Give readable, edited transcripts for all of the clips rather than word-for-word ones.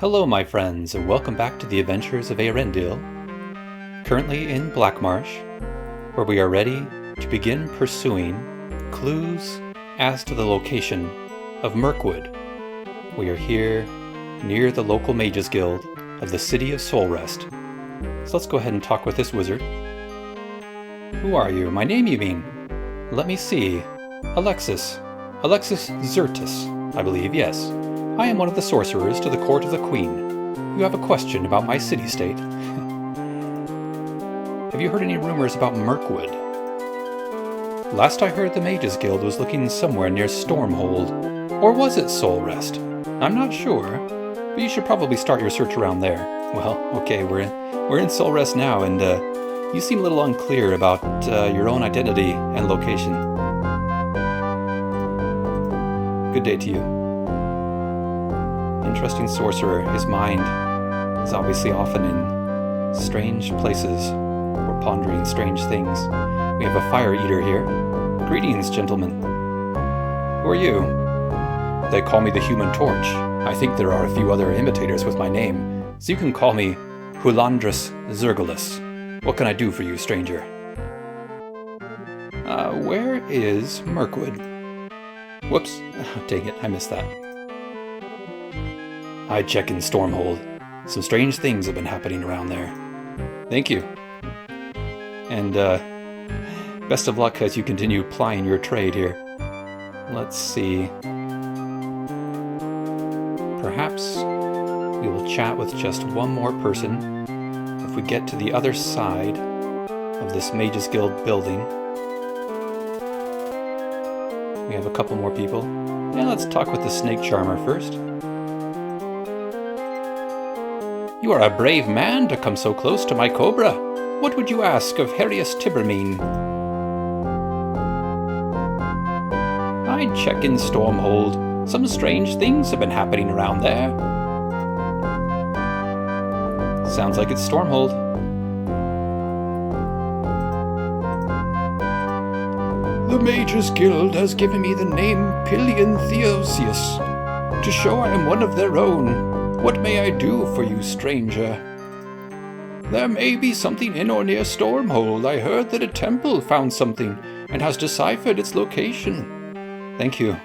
Hello my friends, and welcome back to the adventures of Eärendil, currently in Black Marsh, where we are ready to begin pursuing clues as to the location of Murkwood. We are here near the local Mages Guild of the city of Soulrest. So let's go ahead and talk with this wizard. Who are you? My name, you mean? Let me see. Alexis Zertus, I believe, yes. I am one of the sorcerers to the court of the queen. You have a question about my city-state. Have you heard any rumors about Murkwood? Last I heard, the Mages Guild was looking somewhere near Stormhold. Or was it Soulrest? I'm not sure, but you should probably start your search around there. Well, okay, we're in Soulrest now, and you seem a little unclear about your own identity and location. Good day to you. Interesting sorcerer. His mind is obviously often in strange places or pondering strange things. We have a fire eater here. Greetings, gentlemen. Who are you? They call me the Human Torch. I think there are a few other imitators with my name, so you can call me Hulandris Zergulus. What can I do for you, stranger? Where is Murkwood? Whoops. Oh, dang it, I missed that. I check in Stormhold. Some strange things have been happening around there. Thank you. And, best of luck as you continue plying your trade here. Let's see. Perhaps we will chat with just one more person if we get to the other side of this Mages Guild building. We have a couple more people. Yeah, let's talk with the Snake Charmer first. You are a brave man to come so close to my cobra. What would you ask of Harius Tibermine? I check in Stormhold. Some strange things have been happening around there. Sounds like it's Stormhold. The Mages Guild has given me the name Pillion Theosius to show I am one of their own. What may I do for you, stranger? There may be something in or near Stormhold. I heard that a temple found something and has deciphered its location. Thank you,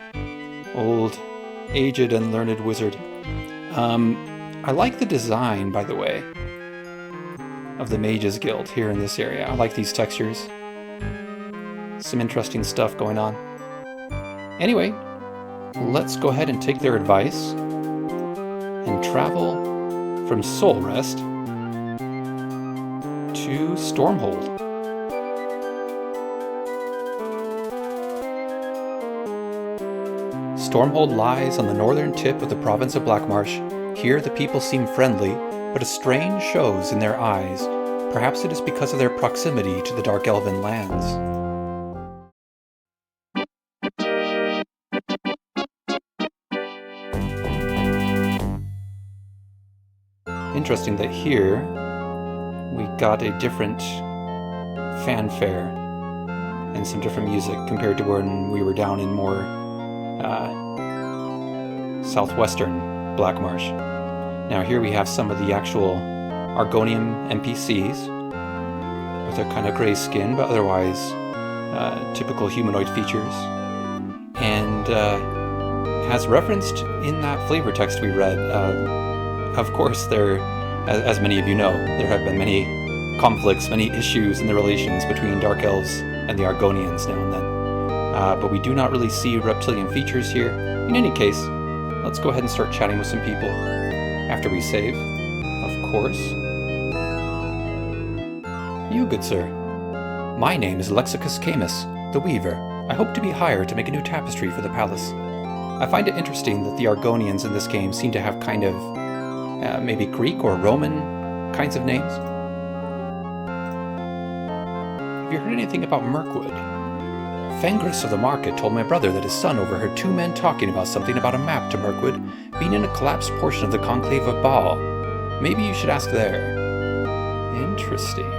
old, aged and learned wizard. I like the design, by the way, of the Mages Guild here in this area. I like these textures. Some interesting stuff going on. Anyway, let's go ahead and take their advice and travel from Soulrest to Stormhold. Stormhold lies on the northern tip of the province of Black Marsh. Here the people seem friendly, but a strain shows in their eyes. Perhaps it is because of their proximity to the Dark Elven lands. Interesting that here we got a different fanfare and some different music compared to when we were down in more southwestern Black Marsh. Now here we have some of the actual Argonian NPCs with their kind of gray skin, but otherwise typical humanoid features. And as referenced in that flavor text we read, of course, as many of you know, there have been many conflicts, many issues in the relations between Dark Elves and the Argonians now and then. But we do not really see reptilian features here. In any case, let's go ahead and start chatting with some people after we save, of course. You, good sir. My name is Lexicus Camus, the Weaver. I hope to be hired to make a new tapestry for the palace. I find it interesting that the Argonians in this game seem to have kind of maybe Greek or Roman kinds of names. Have you heard anything about Murkwood? Fengris of the market told my brother that his son overheard two men talking about something about a map to Murkwood being in a collapsed portion of the Conclave of Baal. Maybe you should ask there. Interesting.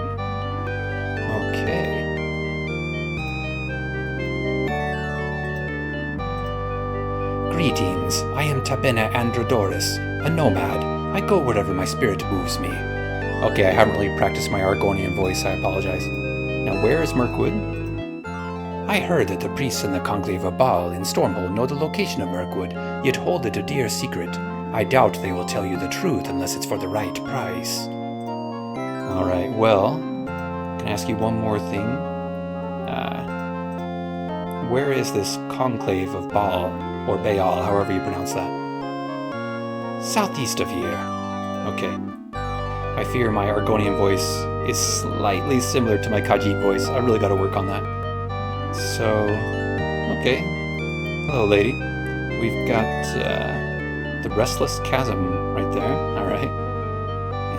Okay. Greetings, I am Tabena Androdoris, a nomad. I go wherever my spirit moves me. Okay, I haven't really practiced my Argonian voice, I apologize. Now, where is Murkwood? I heard that the priests in the Conclave of Baal in Stormhold know the location of Murkwood, yet hold it a dear secret. I doubt they will tell you the truth unless it's for the right price. Alright, well, can I ask you one more thing? Where is this Conclave of Baal, or Baal, however you pronounce that? Southeast of here. Okay. I fear my Argonian voice is slightly similar to my Khajiit voice. I really gotta work on that. So, okay. Hello, lady. We've got the Restless Chasm right there. Alright.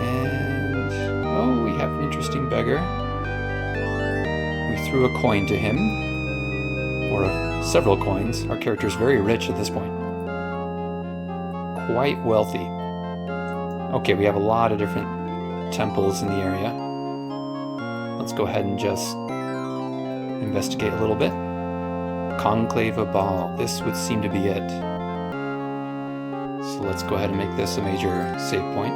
And, oh, we have an interesting beggar. We threw a coin to him. Or several coins. Our character's very rich at this point. Quite wealthy. Okay, we have a lot of different temples in the area. Let's go ahead and just investigate a little bit. Conclave of Baal. This would seem to be it. So let's go ahead and make this a major save point.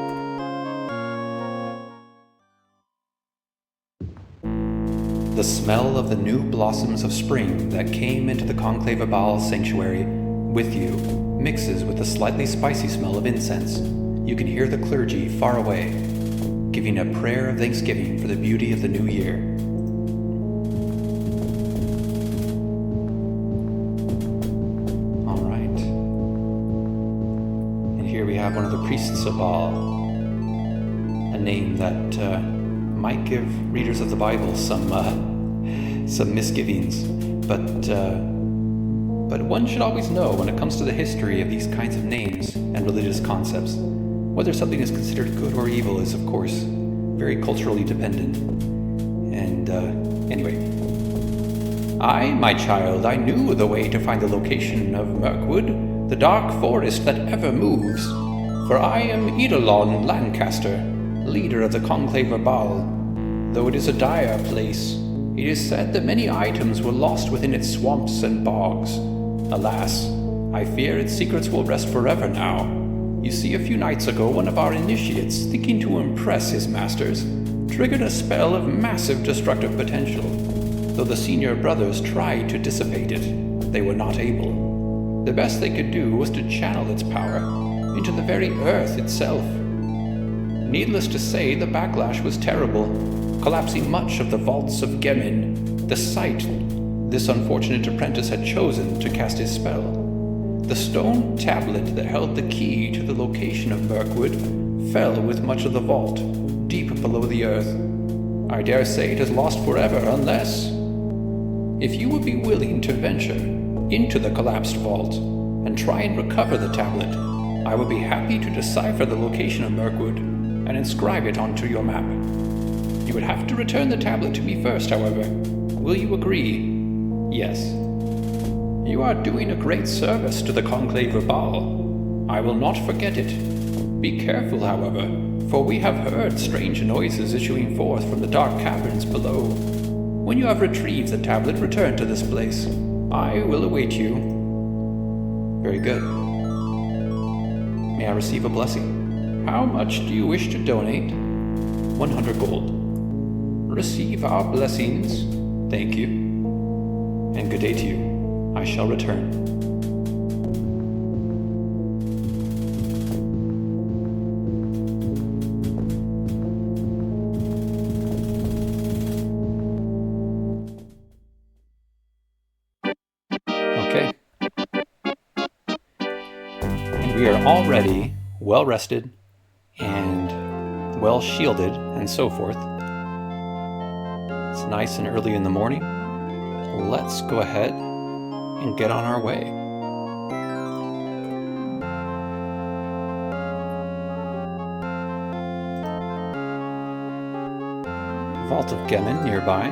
The smell of the new blossoms of spring that came into the Conclave of Baal sanctuary with you mixes with the slightly spicy smell of incense. You can hear the clergy far away, giving a prayer of thanksgiving for the beauty of the new year. Alright. And here we have one of the priests of Baal, a name that might give readers of the Bible some misgivings, but one should always know when it comes to the history of these kinds of names and religious concepts. Whether something is considered good or evil is, of course, very culturally dependent. And, anyway. My child, I knew the way to find the location of Murkwood, the dark forest that ever moves. For I am Idolan Lancaster, leader of the Conclave of Baal. Though it is a dire place, it is said that many items were lost within its swamps and bogs. Alas, I fear its secrets will rest forever now. You see, a few nights ago, one of our initiates, thinking to impress his masters, triggered a spell of massive destructive potential. Though the senior brothers tried to dissipate it, they were not able. The best they could do was to channel its power into the very earth itself. Needless to say, the backlash was terrible, collapsing much of the Vaults of Gemin, the site this unfortunate apprentice had chosen to cast his spell. The stone tablet that held the key to the location of Murkwood fell with much of the vault, deep below the earth. I dare say it is lost forever unless... If you would be willing to venture into the collapsed vault and try and recover the tablet, I would be happy to decipher the location of Murkwood and inscribe it onto your map. You would have to return the tablet to me first, however. Will you agree? Yes. You are doing a great service to the Conclave of Baal. I will not forget it. Be careful, however, for we have heard strange noises issuing forth from the dark caverns below. When you have retrieved the tablet, return to this place. I will await you. Very good. May I receive a blessing? How much do you wish to donate? 100 gold. Receive our blessings. Thank you. And good day to you. I shall return. Okay. And we are already well rested and well shielded and so forth. It's nice and early in the morning. Let's go ahead and get on our way. Vault of Gemin nearby.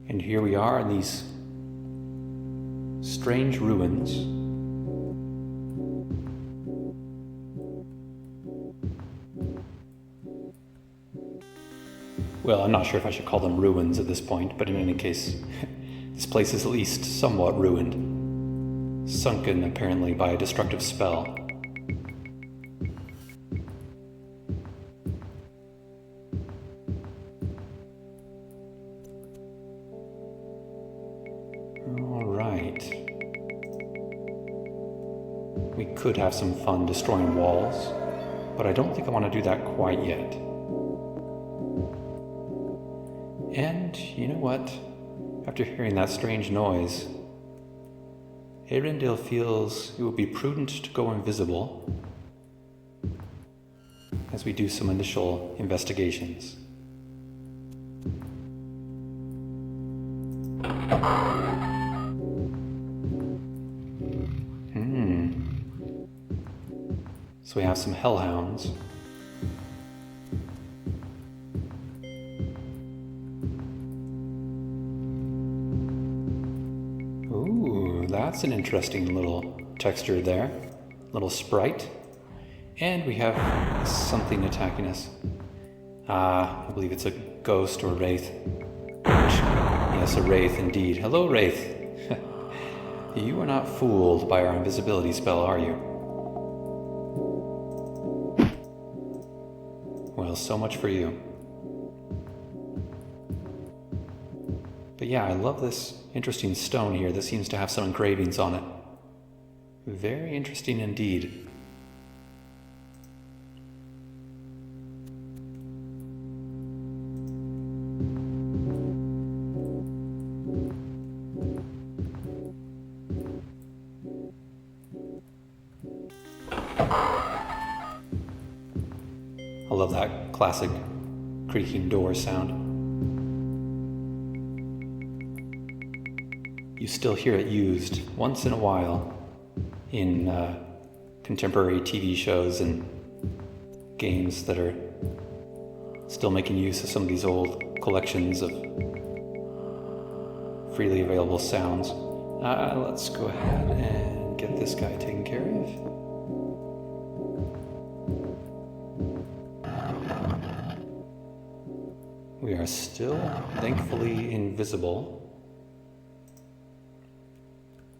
And here we are in these strange ruins. Well, I'm not sure if I should call them ruins at this point, but in any case, this place is at least somewhat ruined. Sunken, apparently, by a destructive spell. Alright. We could have some fun destroying walls, but I don't think I want to do that quite yet. And, you know what? After hearing that strange noise, Eärendil feels it would be prudent to go invisible as we do some initial investigations. So we have some hellhounds. Ooh, that's an interesting little texture there. Little sprite. And we have something attacking us. I believe it's a ghost or wraith. Yes, a wraith indeed. Hello, wraith. You are not fooled by our invisibility spell, are you? Well, so much for you. But yeah, I love this interesting stone here that seems to have some engravings on it. Very interesting indeed. I love that classic creaking door sound. You still hear it used once in a while in contemporary TV shows and games that are still making use of some of these old collections of freely available sounds. Let's go ahead and get this guy taken care of. We are still, thankfully, invisible.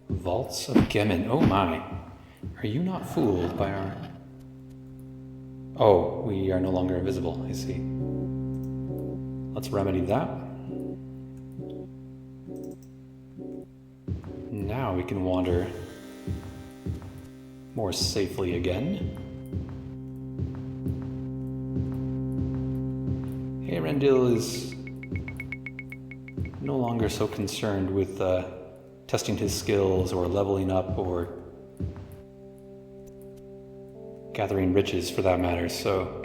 Vaults of Gemin. Oh my. Are you not fooled by our... Oh, we are no longer invisible. I see. Let's remedy that. Now we can wander more safely again. Eärendil is no longer so concerned with testing his skills or leveling up or gathering riches for that matter, so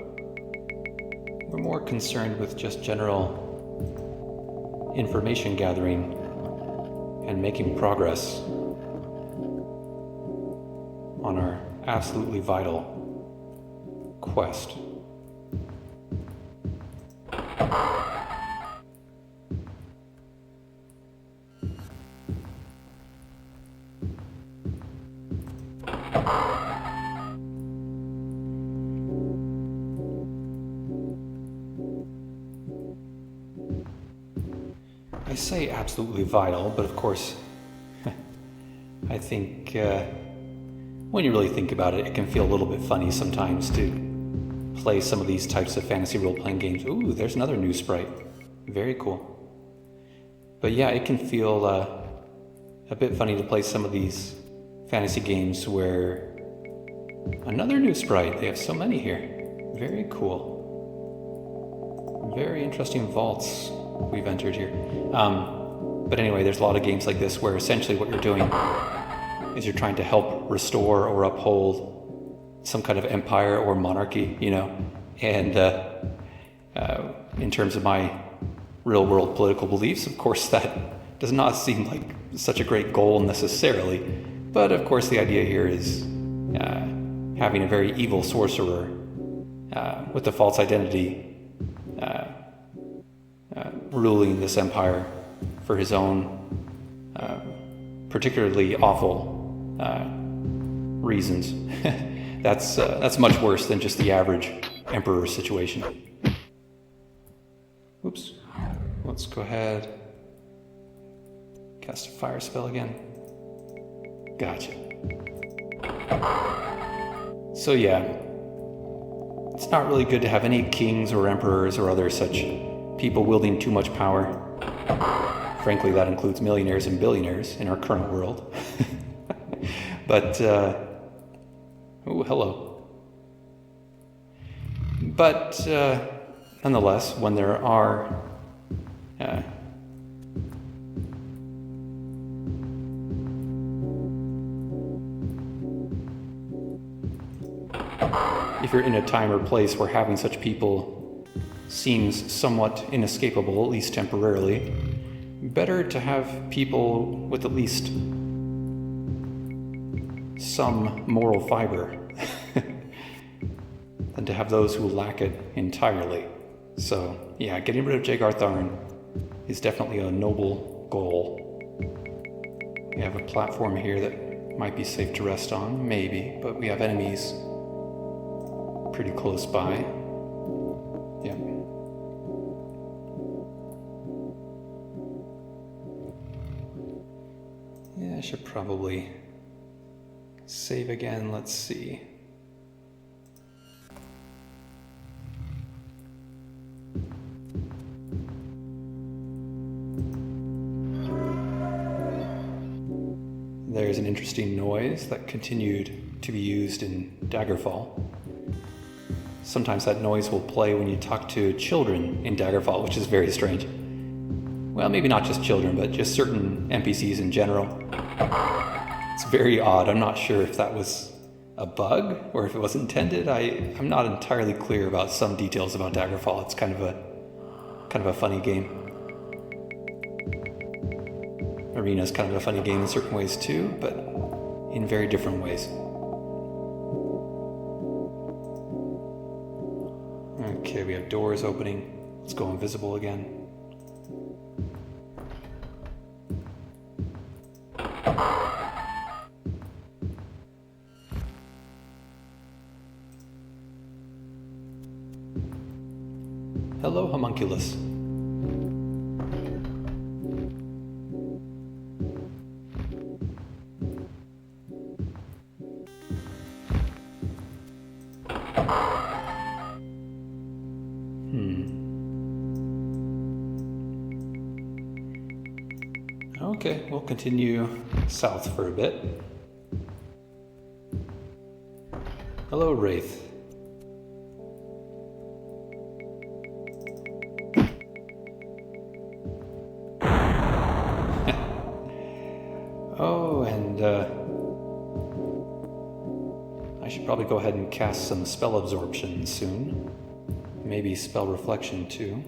we're more concerned with just general information gathering and making progress on our absolutely vital quest. I say absolutely vital, but of course, I think when you really think about it, it can feel a little bit funny sometimes to play some of these types of fantasy role-playing games. Ooh, there's another new sprite. Very cool. But yeah, it can feel a bit funny to play some of these fantasy games where another new sprite. They have so many here. Very cool. Very interesting vaults we've entered here. But anyway, there's a lot of games like this where essentially what you're doing is you're trying to help restore or uphold some kind of empire or monarchy, you know. And in terms of my real-world political beliefs, of course, that does not seem like such a great goal necessarily. But of course, the idea here is having a very evil sorcerer with a false identity ruling this empire for his own particularly awful reasons. That's much worse than just the average emperor situation. Oops. Let's go ahead. Cast a fire spell again. Gotcha. So yeah, it's not really good to have any kings or emperors or other such people wielding too much power. Frankly, that includes millionaires and billionaires in our current world. But, oh, hello. But, nonetheless, when there are, if you're in a time or place where having such people seems somewhat inescapable, at least temporarily, better to have people with at least some moral fiber than to have those who lack it entirely. So, yeah, getting rid of Jagartharn is definitely a noble goal. We have a platform here that might be safe to rest on, maybe, but we have enemies pretty close by. Yep. Yeah, I should probably save again. Let's see. There's an interesting noise that continued to be used in Daggerfall. Sometimes that noise will play when you talk to children in Daggerfall, which is very strange. Well, maybe not just children, but just certain NPCs in general. It's very odd. I'm not sure if that was a bug or if it was intended. I'm not entirely clear about some details about Daggerfall. It's kind of a funny game. Arena is kind of a funny game in certain ways too, but in very different ways. Okay, we have doors opening. Let's go invisible again. Hello, homunculus. Okay, we'll continue south for a bit. Hello, Wraith. Oh, and I should probably go ahead and cast some spell absorption soon. Maybe spell reflection too.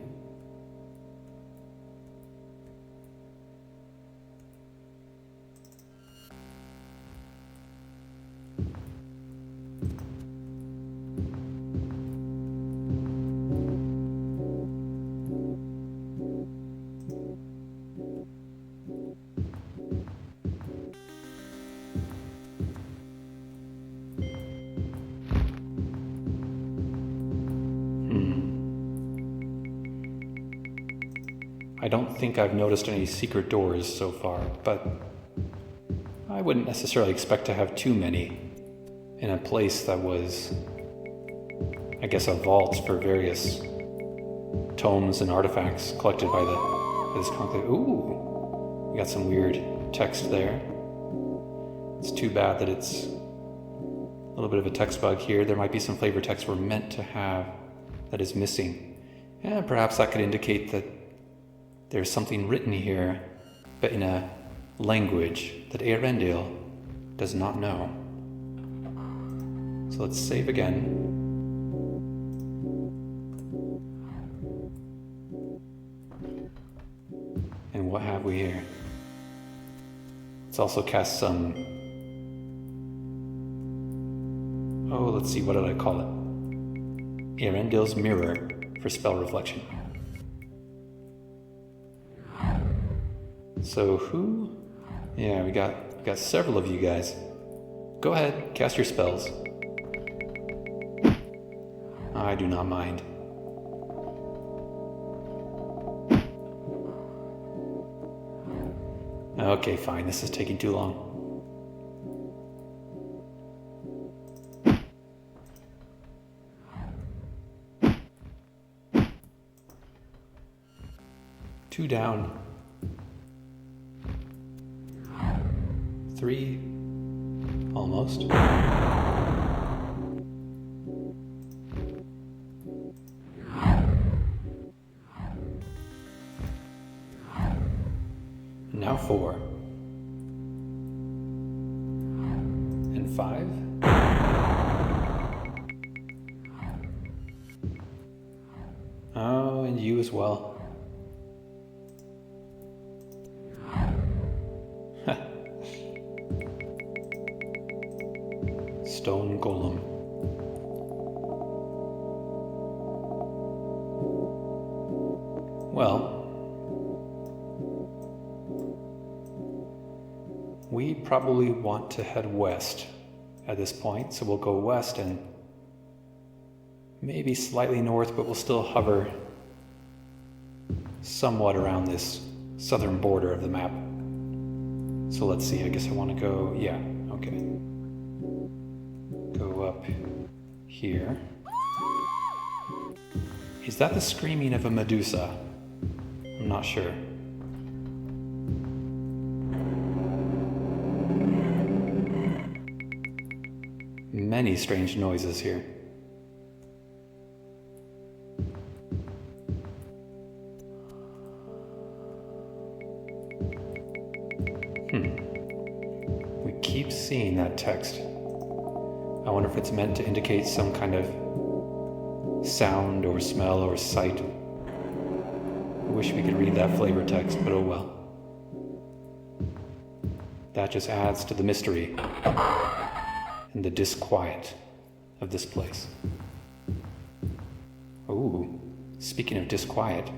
I don't think I've noticed any secret doors so far, but I wouldn't necessarily expect to have too many in a place that was, I guess, a vault for various tomes and artifacts collected by this conclave. Ooh, we got some weird text there. It's too bad that it's a little bit of a text bug here. There might be some flavor text we're meant to have that is missing. And perhaps that could indicate that there's something written here, but in a language that Eärendil does not know. So let's save again. And what have we here? Let's also cast some... Oh, let's see, what did I call it? Eärendil's Mirror for spell reflection. So who? Yeah, we got several of you guys. Go ahead, cast your spells. I do not mind. Okay, fine, this is taking too long. Two down. 3. Almost. Now 4. And 5. Oh, and you as well. Stone golem. Well, we probably want to head west at this point, so we'll go west and maybe slightly north, but we'll still hover somewhat around this southern border of the map. So let's see, I guess I want to go, yeah, okay. Go up here. Is that the screaming of a Medusa? I'm not sure. Many strange noises here. We keep seeing that text. I wonder if it's meant to indicate some kind of sound or smell or sight. I wish we could read that flavor text, but oh well. That just adds to the mystery and the disquiet of this place. Ooh, speaking of disquiet.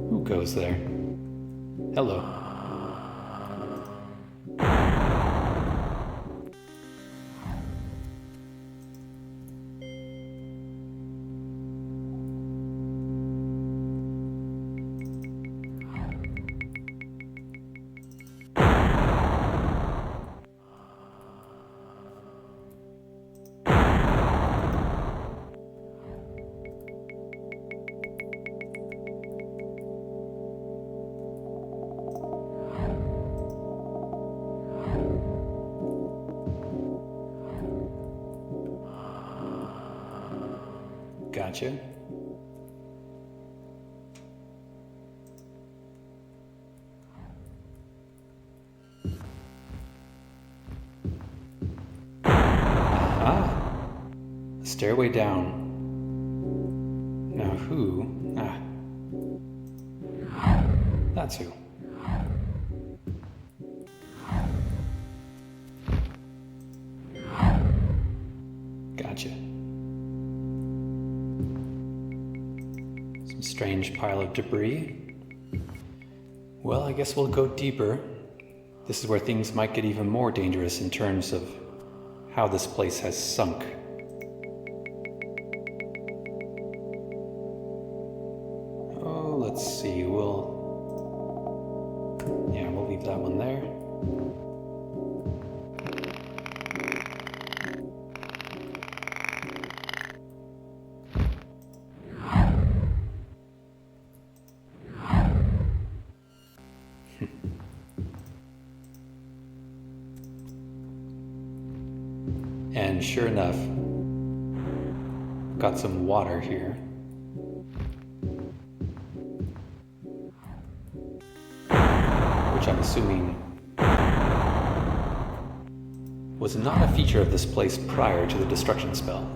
Who goes there? Hello. Gotcha. Aha! A stairway down. Now who? That's who. Gotcha. Strange pile of debris. Well, I guess we'll go deeper. This is where things might get even more dangerous in terms of how this place has sunk. Oh, let's see, we'll leave that one there. And sure enough, got some water here. Which I'm assuming was not a feature of this place prior to the destruction spell.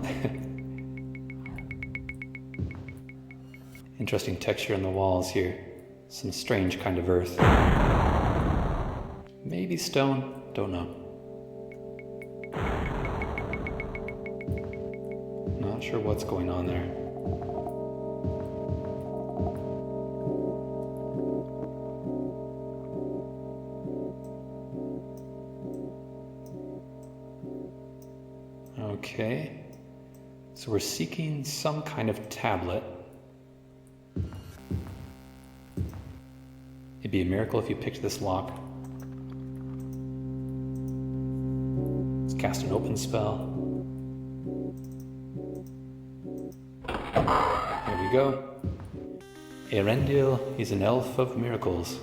Interesting texture on the walls here. Some strange kind of earth. Maybe stone, don't know. Not sure what's going on there. Okay, so we're seeking some kind of tablet. Could be a miracle if you picked this lock. Let's cast an open spell. There we go. Eärendil is an elf of miracles.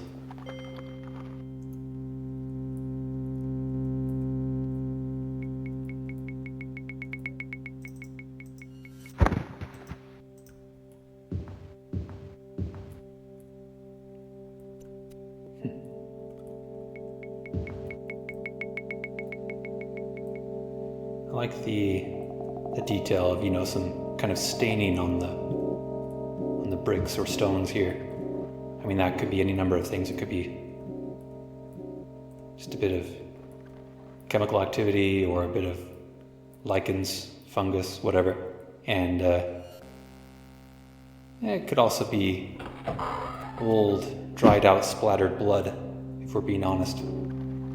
I like the detail of, you know, some kind of staining on the bricks or stones here. I mean, that could be any number of things. It could be just a bit of chemical activity or a bit of lichens, fungus, whatever. And it could also be old, dried out, splattered blood, if we're being honest.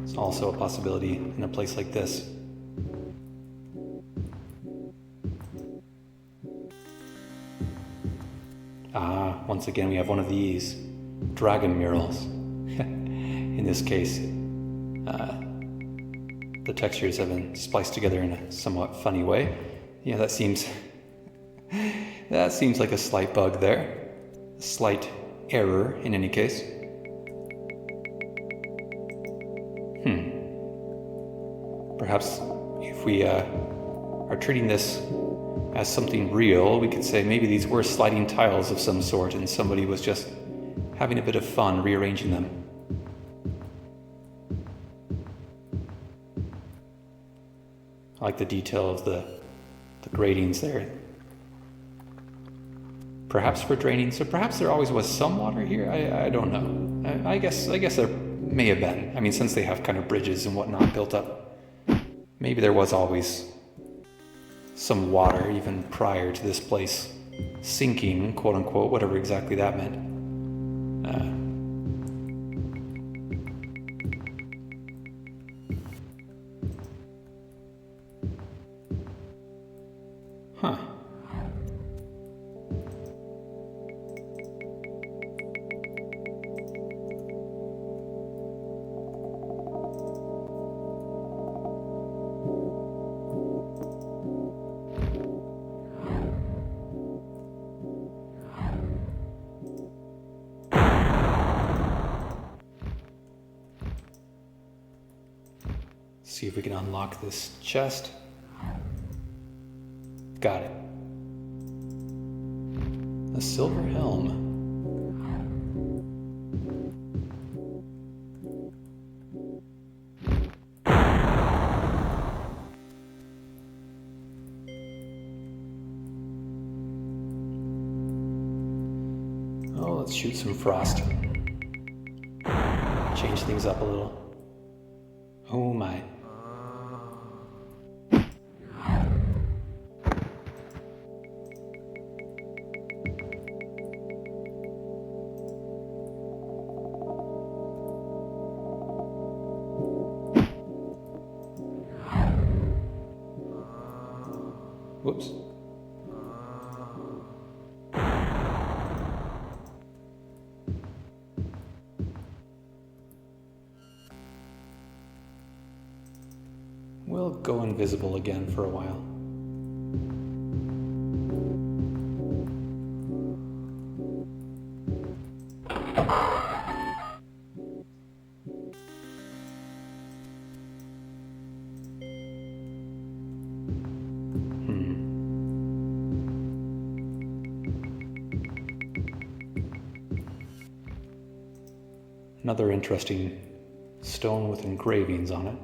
It's also a possibility in a place like this. Once again, we have one of these dragon murals. In this case, the textures have been spliced together in a somewhat funny way. Yeah, that seems like a slight bug there. A slight error, in any case. Perhaps if we are treating this as something real, we could say maybe these were sliding tiles of some sort and somebody was just having a bit of fun rearranging them. I like the detail of the gratings there. Perhaps for draining, so perhaps there always was some water here. I don't know. I guess there may have been. I mean, since they have kind of bridges and whatnot built up, maybe there was always some water even prior to this place sinking, quote unquote, whatever exactly that meant. See if we can unlock this chest. Got it. A silver helm. Oh, let's shoot some frost. Change things up a little. Oh my. Whoops. We'll go invisible again for a while. Another interesting stone with engravings on it.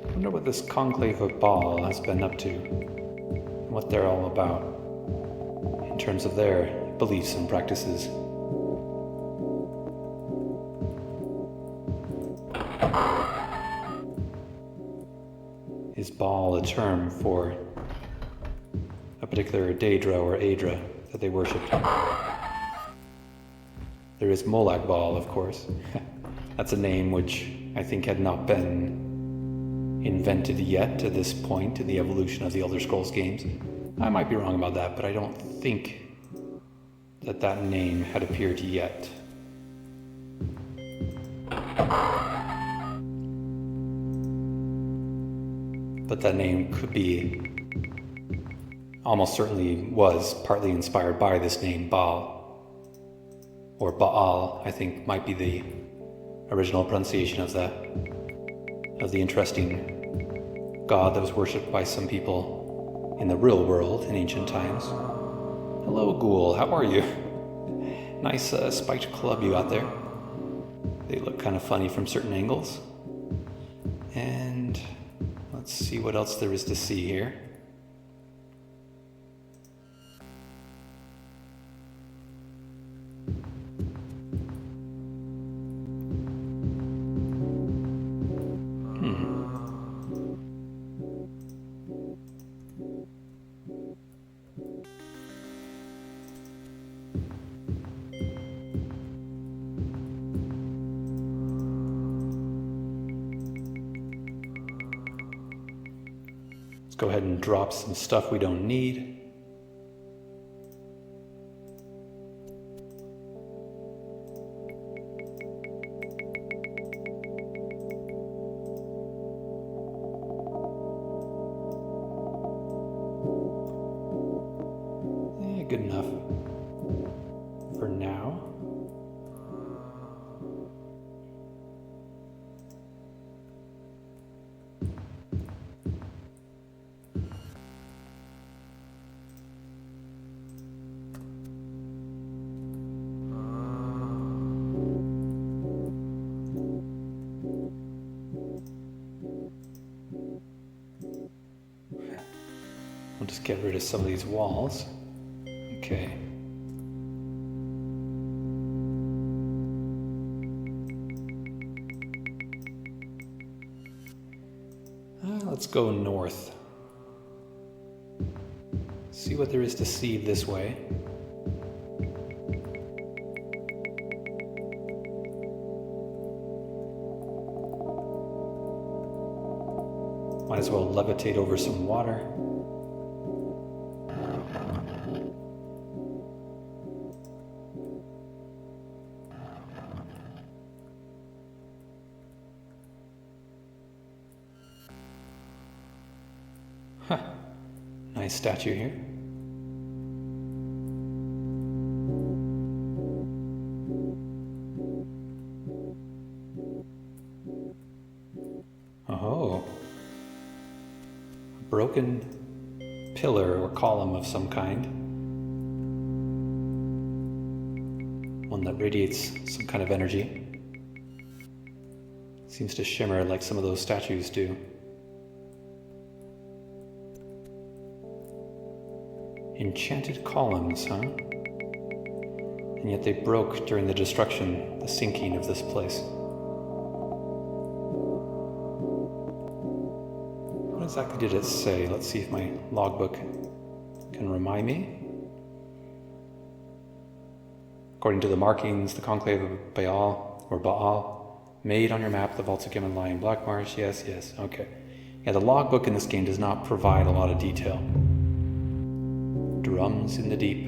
I wonder what this Conclave of Baal has been up to, and what they're all about in terms of their beliefs and practices. Is Baal a term for a particular Daedra or Aedra that they worshipped? There is Molag Bal, of course. That's a name which I think had not been invented yet to this point in the evolution of the Elder Scrolls games. I might be wrong about that, but I don't think that that name had appeared yet. But that name could be, almost certainly was, partly inspired by this name, Baal. Or Baal, I think, might be the original pronunciation of the interesting god that was worshipped by some people in the real world in ancient times. Hello, ghoul, how are you? Nice spiked club you got there. They look kind of funny from certain angles. And let's see what else there is to see here. Let's go ahead and drop some stuff we don't need. Good enough for now. We'll just get rid of some of these walls. Okay. Let's go north. See what there is to see this way. Might as well levitate over some water. Huh. Nice statue here. Oh. A broken pillar or column of some kind. One that radiates some kind of energy. Seems to shimmer like some of those statues do. Enchanted columns, huh? And yet they broke during the destruction, the sinking of this place. What exactly did it say? Let's see if my logbook can remind me. According to the markings, the Conclave of Baal, or Baal, made on your map, the Vaults of Gemin lie in Black Marsh. Yes, okay. Yeah, the logbook in this game does not provide a lot of detail. Drums in the deep.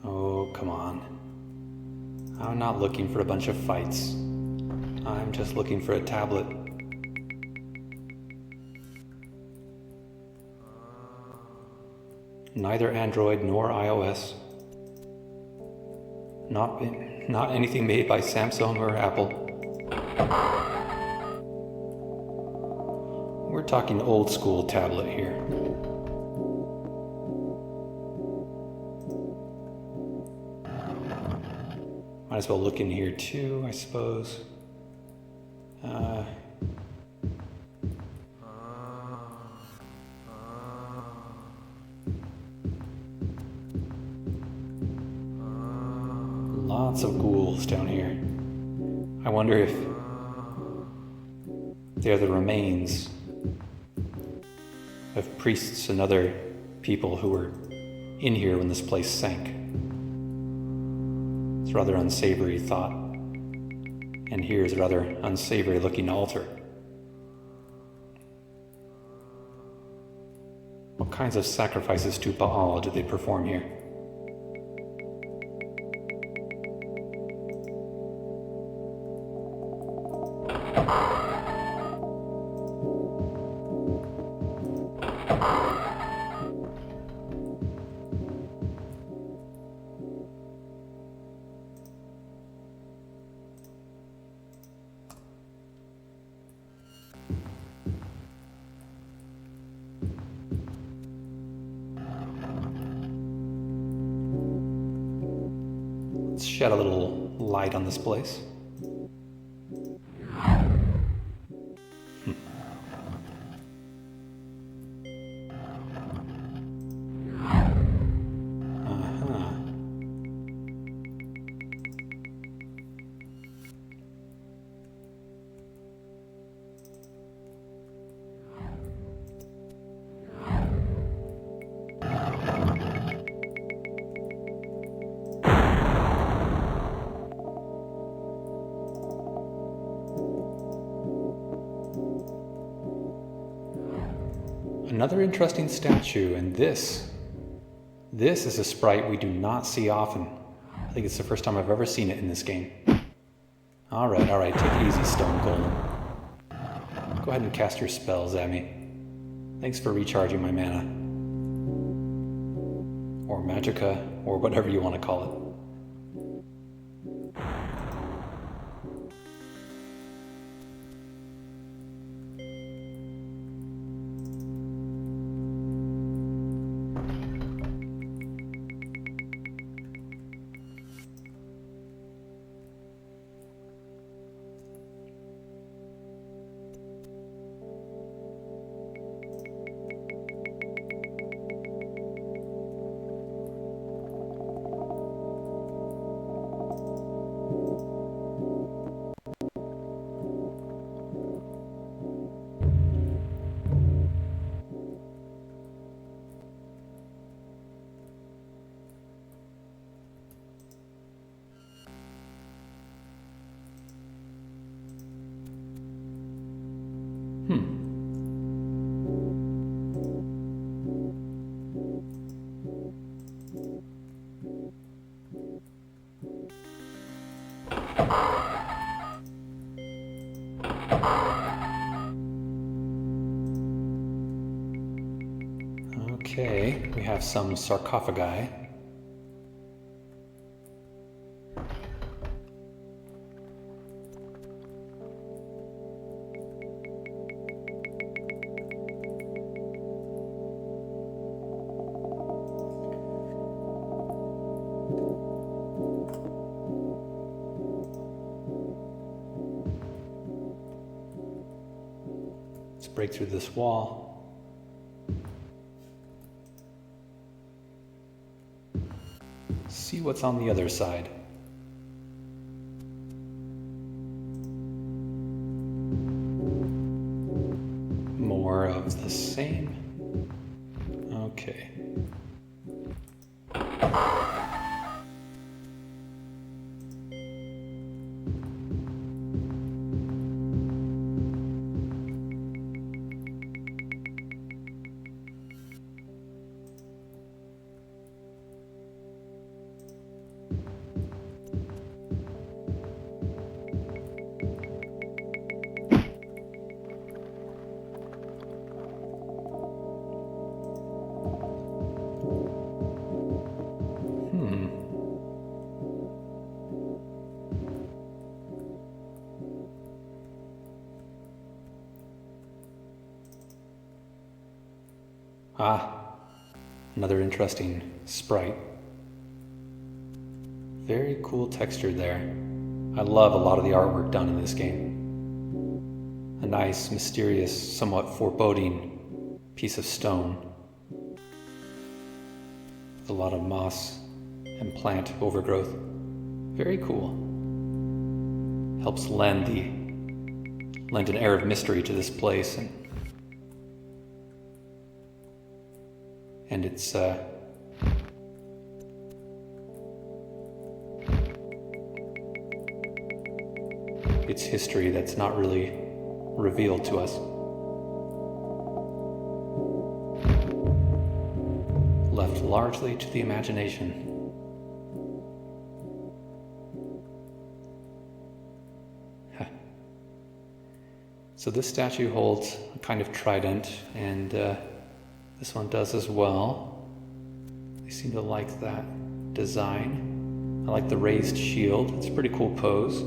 Oh, come on. I'm not looking for a bunch of fights. I'm just looking for a tablet. Neither Android nor iOS. Not anything made by Samsung or Apple. We're talking old school tablet here. Might as well look in here too, I suppose. Lots of ghouls down here. I wonder if they're the remains of priests and other people who were in here when this place sank. It's a rather unsavory thought. And here's a rather unsavory looking altar. kinds of sacrifices to Baal do they perform here? Let's shed a little light on this place. Another interesting statue, and this is a sprite we do not see often. I think it's the first time I've ever seen it in this game. Alright, take it easy, Stone Golem. Go ahead and cast your spells at me. Thanks for recharging my mana. Or magicka, or whatever you want to call it. Okay, we have some sarcophagi. Let's break through this wall. See what's on the other side. More of the same. Okay. Another interesting sprite. Very cool texture there. I love a lot of the artwork done in this game. A nice, mysterious, somewhat foreboding piece of stone with a lot of moss and plant overgrowth. Very cool. Helps lend an air of mystery to this place, and it's history that's not really revealed to us. largely to the imagination. So this statue holds a kind of trident, and this one does as well. They seem to like that design. I like the raised shield. It's a pretty cool pose.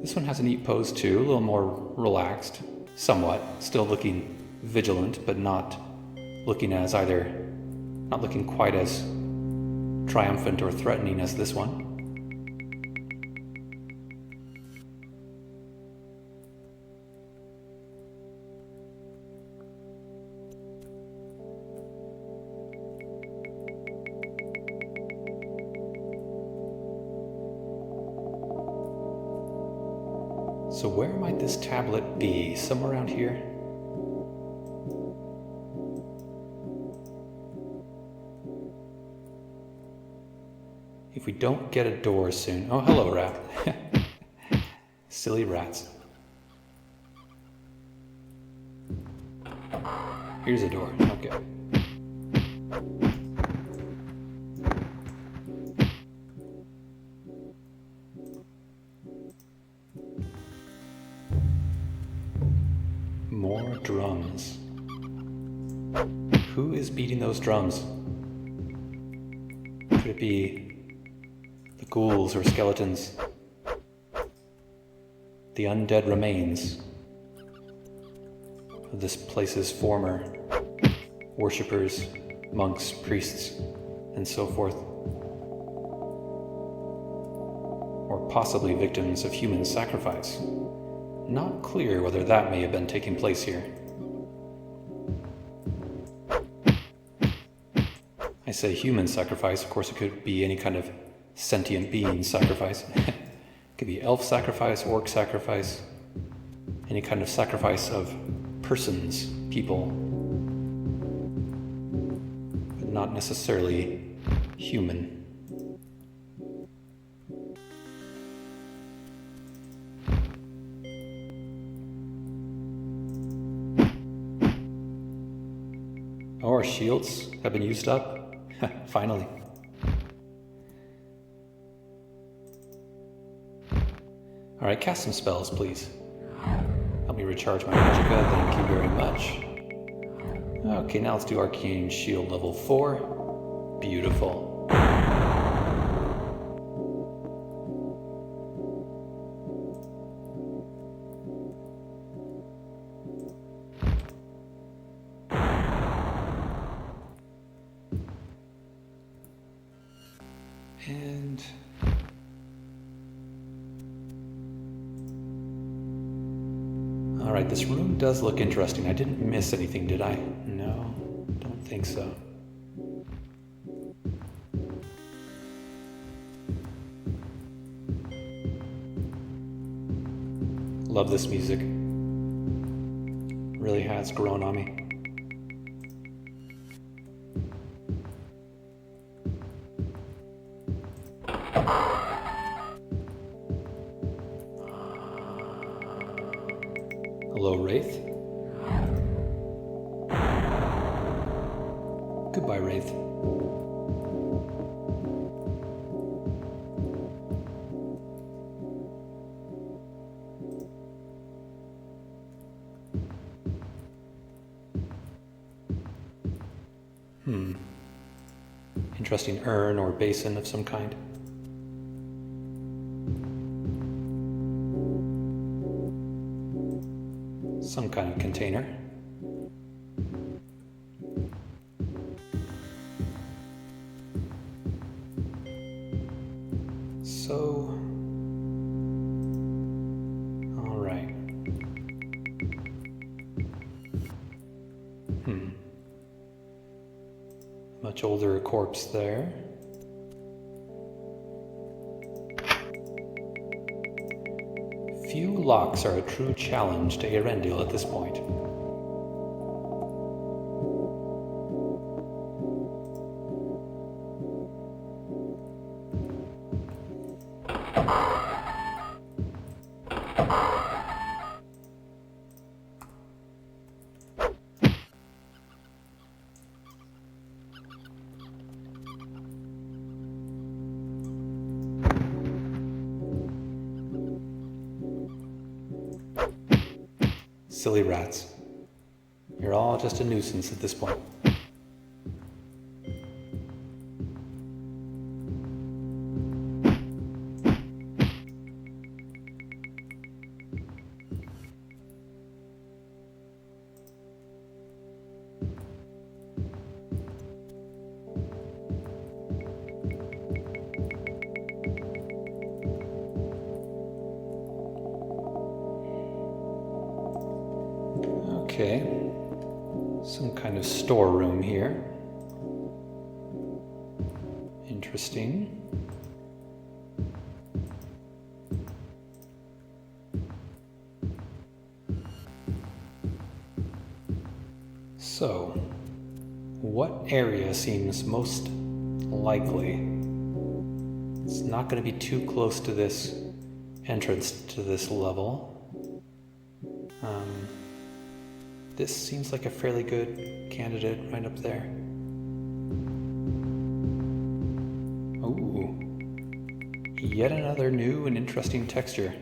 This one has a neat pose too, a little more relaxed, somewhat. Still looking vigilant, but not looking quite as triumphant or threatening as this one. So where might this tablet be? Somewhere around here? If we don't get a door soon... Oh, hello, rat. Silly rats. Here's a door. Okay. More drums. Who is beating those drums? Could it be the ghouls or skeletons? The undead remains of this place's former worshippers, monks, priests, and so forth. Or possibly victims of human sacrifice. Not clear whether that may have been taking place here. I say human sacrifice, of course it could be any kind of sentient being sacrifice. It could be elf sacrifice, orc sacrifice, any kind of sacrifice of persons, people, but not necessarily human. Oh, our shields have been used up. Finally. Alright, cast some spells, please. Help me recharge my magicka, thank you very much. Okay, now let's do Arcane Shield level 4. Beautiful. And alright, this room does look interesting. I didn't miss anything, did I? No, don't think so. Love this music. Really has grown on me. Hello, Wraith. Goodbye, Wraith. Interesting urn or basin of some kind. Some kind of container. So, all right. Much older corpse there. Few locks are a true challenge to Eärendil at this point. Silly rats. You're all just a nuisance at this point. Okay, some kind of storeroom here. Interesting. So, what area seems most likely? It's not going to be too close to this entrance to this level. This seems like a fairly good candidate right up there. Ooh, yet another new and interesting texture.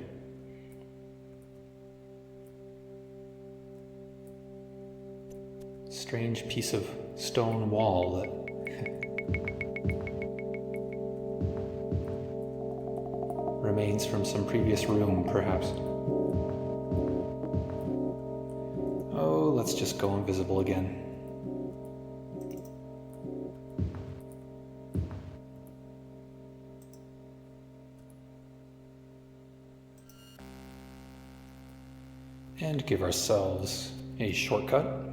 Strange piece of stone wall that remains from some previous room, perhaps. Oh, let's just go invisible again. And give ourselves a shortcut.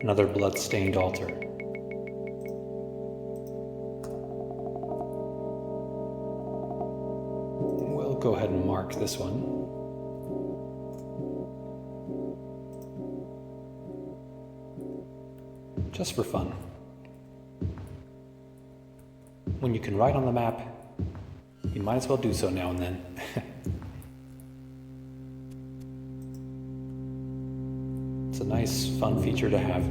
Another blood-stained altar. We'll go ahead and mark this one. Just for fun. When you can write on the map, you might as well do so now and then. It's a nice, fun feature to have.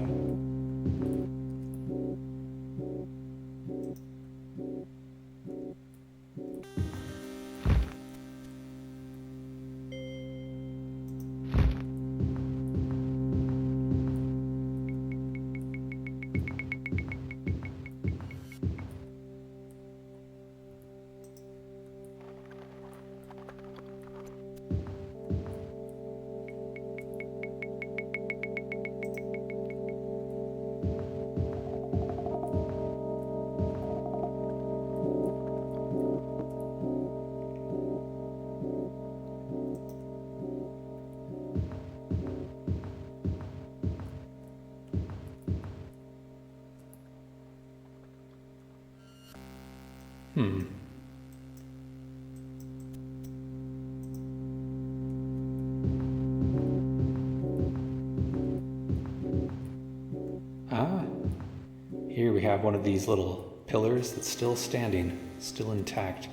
Here we have one of these little pillars that's still standing, still intact.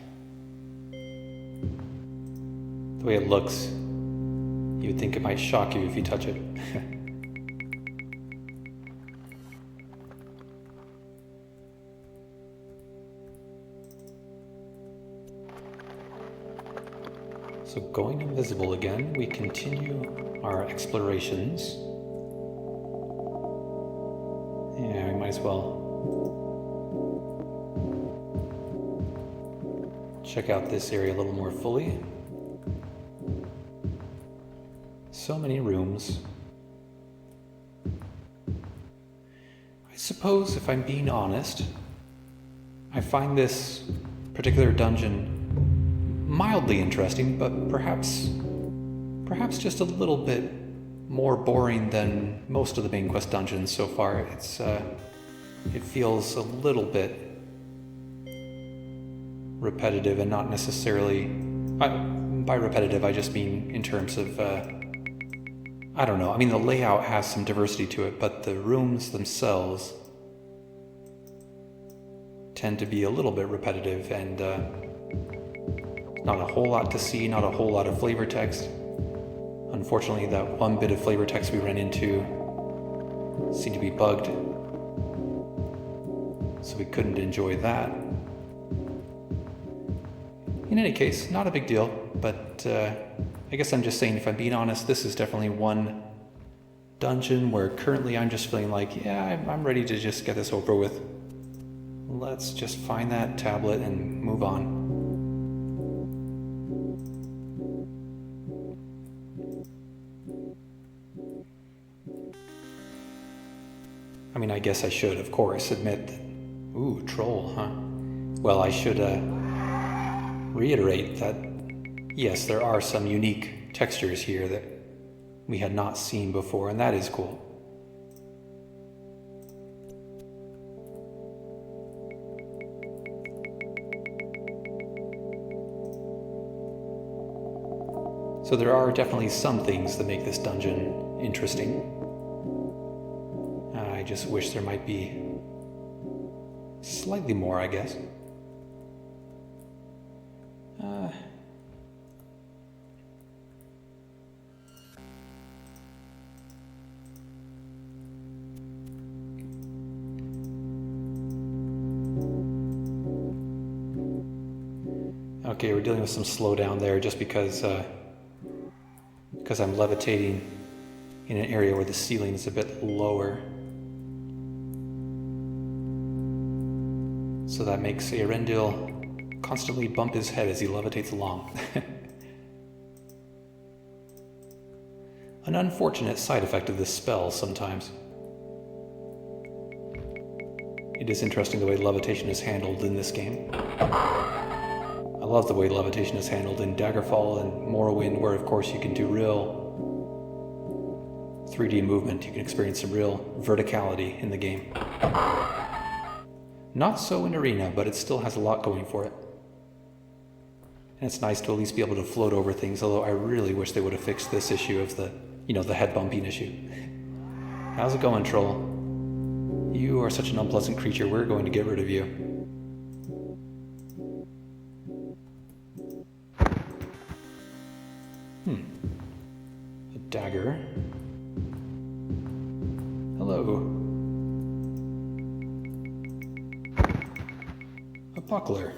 The way it looks, you would think it might shock you if you touch it. So going invisible again, we continue our explorations. Yeah, we might as well check out this area a little more fully. So many rooms. I suppose, if I'm being honest, I find this particular dungeon mildly interesting, but perhaps just a little bit more boring than most of the main quest dungeons so far. It feels a little bit repetitive, and not necessarily... by repetitive, I just mean in terms of... I I don't know. I mean, the layout has some diversity to it, but the rooms themselves tend to be a little bit repetitive, and not a whole lot to see, not a whole lot of flavor text. Unfortunately, that one bit of flavor text we ran into seemed to be bugged, so we couldn't enjoy that. In any case, not a big deal, but I guess I'm just saying, if I'm being honest, this is definitely one dungeon where currently I'm just feeling like, yeah, I'm ready to just get this over with. Let's just find that tablet and move on. I mean, I guess I should, of course, admit that... Ooh, troll, huh? Well, I should reiterate that, yes, there are some unique textures here that we had not seen before, and that is cool. So there are definitely some things that make this dungeon interesting. I just wish there might be slightly more, I guess. Okay, we're dealing with some slowdown there just because I'm levitating in an area where the ceiling is a bit lower. So that makes Eärendil constantly bump his head as he levitates along. An unfortunate side effect of this spell sometimes. It is interesting the way levitation is handled in this game. I love the way levitation is handled in Daggerfall and Morrowind, where of course you can do real 3D movement. You can experience some real verticality in the game. Not so in Arena, but it still has a lot going for it. And it's nice to at least be able to float over things, although I really wish they would have fixed this issue of the head bumping issue. How's it going, troll? You are such an unpleasant creature, we're going to get rid of you. A dagger. Hello. A buckler.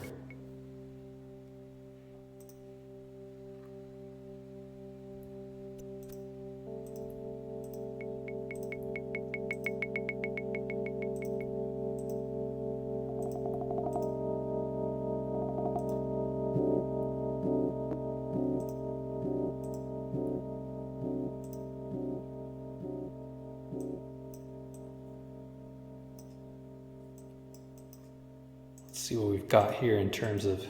See what we've got here in terms of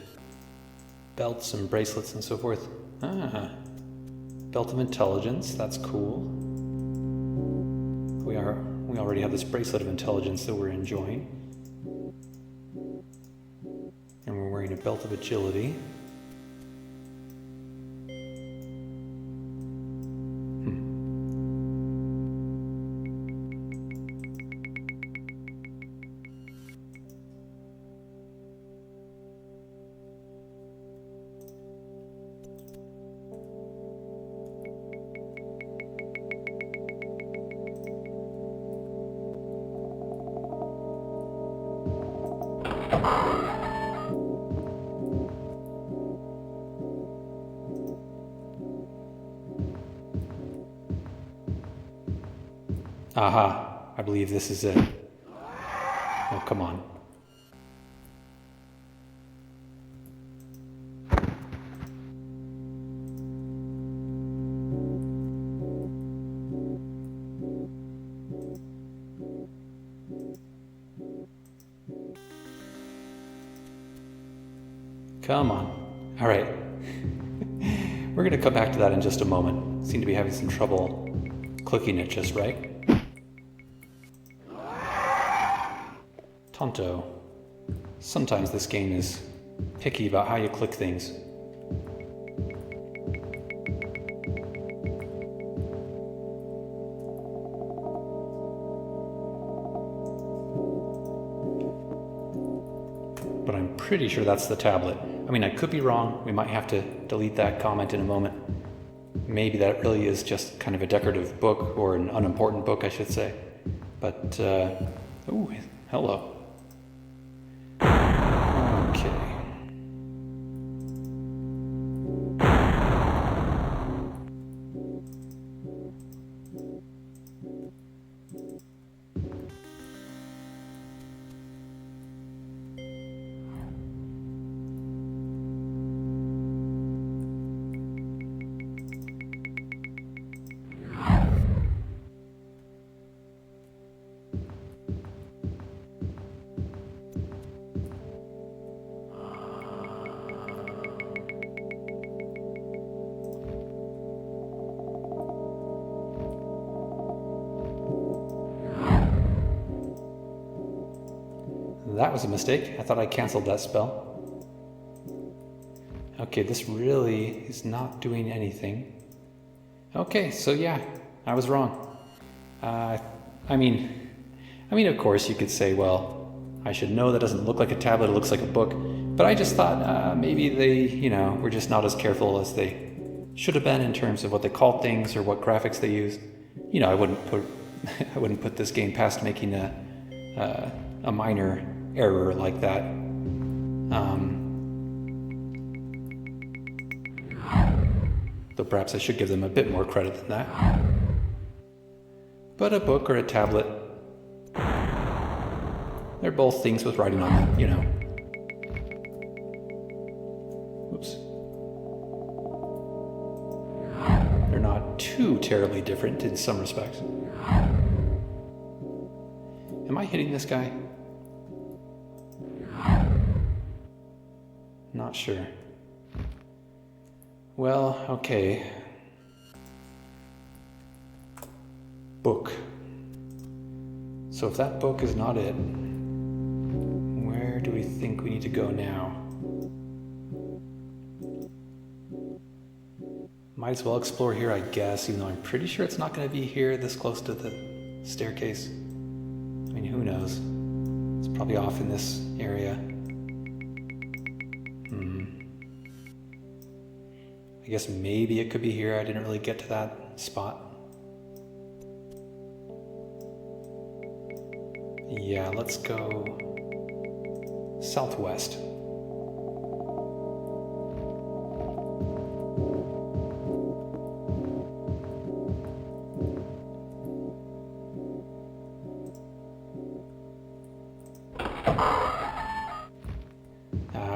belts and bracelets and so forth. Belt of Intelligence, that's cool. We already have this bracelet of intelligence that we're enjoying. And we're wearing a belt of agility. Aha, I believe this is it. Oh, come on. Come on. All right. We're going to come back to that in just a moment. Seem to be having some trouble clicking it just right. Tonto. Sometimes this game is picky about how you click things. pretty sure that's the tablet. I mean, I could be wrong. We might have to delete that comment in a moment. Maybe that really is just kind of a decorative book, or an unimportant book, I should say. But, ooh, hello. Okay. That was a mistake. I thought I canceled that spell. Okay, this really is not doing anything. Okay, so yeah, I was wrong. I mean, of course you could say, well, I should know that doesn't look like a tablet, it looks like a book. But I just thought maybe they, were just not as careful as they should have been in terms of what they called things or what traffics they used. I wouldn't put this game past making a minor error like that. Though perhaps I should give them a bit more credit than that. But a book or a tablet, they're both things with writing on them, Oops. They're not too terribly different in some respects. Am I hitting this guy? Not sure. Well, okay. Book. So if that book is not it, where do we think we need to go now? Might as well explore here, I guess, even though I'm pretty sure it's not going to be here this close to the staircase. I mean, who knows? It's probably off in this area. I guess maybe it could be here. I didn't really get to that spot. Yeah, let's go southwest.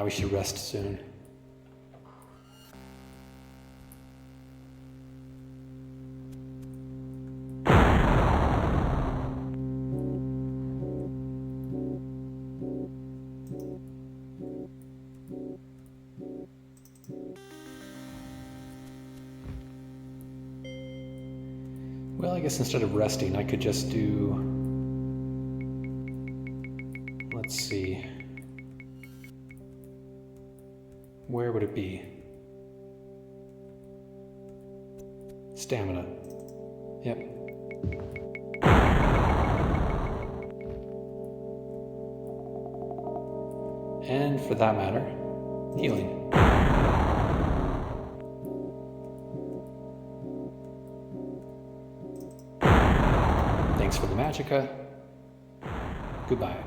We should rest soon. Well, I guess instead of resting, I could just do... Let's see. Where would it be? Stamina. Yep. And for that matter, healing. Thanks for the magicka. Goodbye.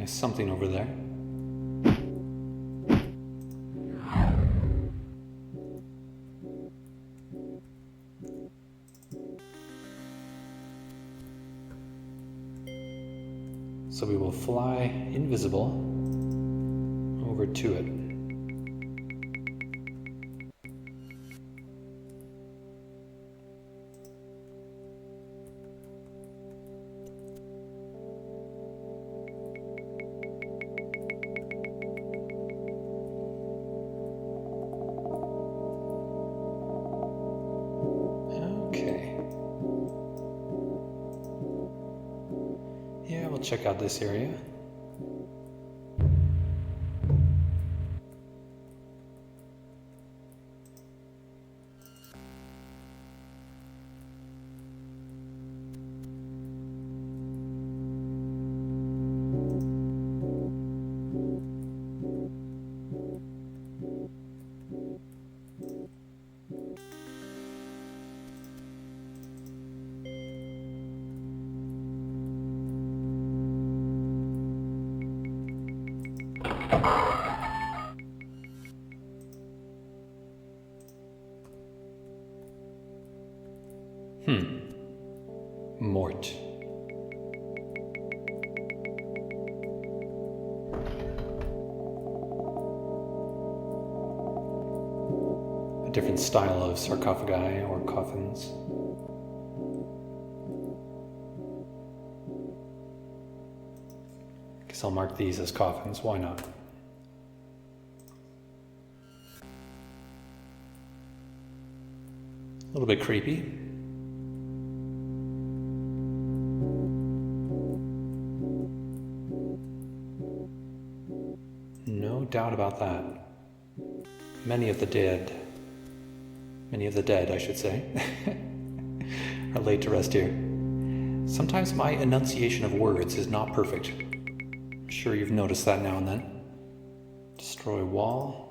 There's something over there. So we will fly invisible over to it. Check out this area. Mort. A different style of sarcophagi or coffins. Guess I'll mark these as coffins, why not? A little bit creepy. No doubt about that. Many of the dead, I should say, are laid to rest here. Sometimes my enunciation of words is not perfect. I'm sure you've noticed that now and then. Destroy wall.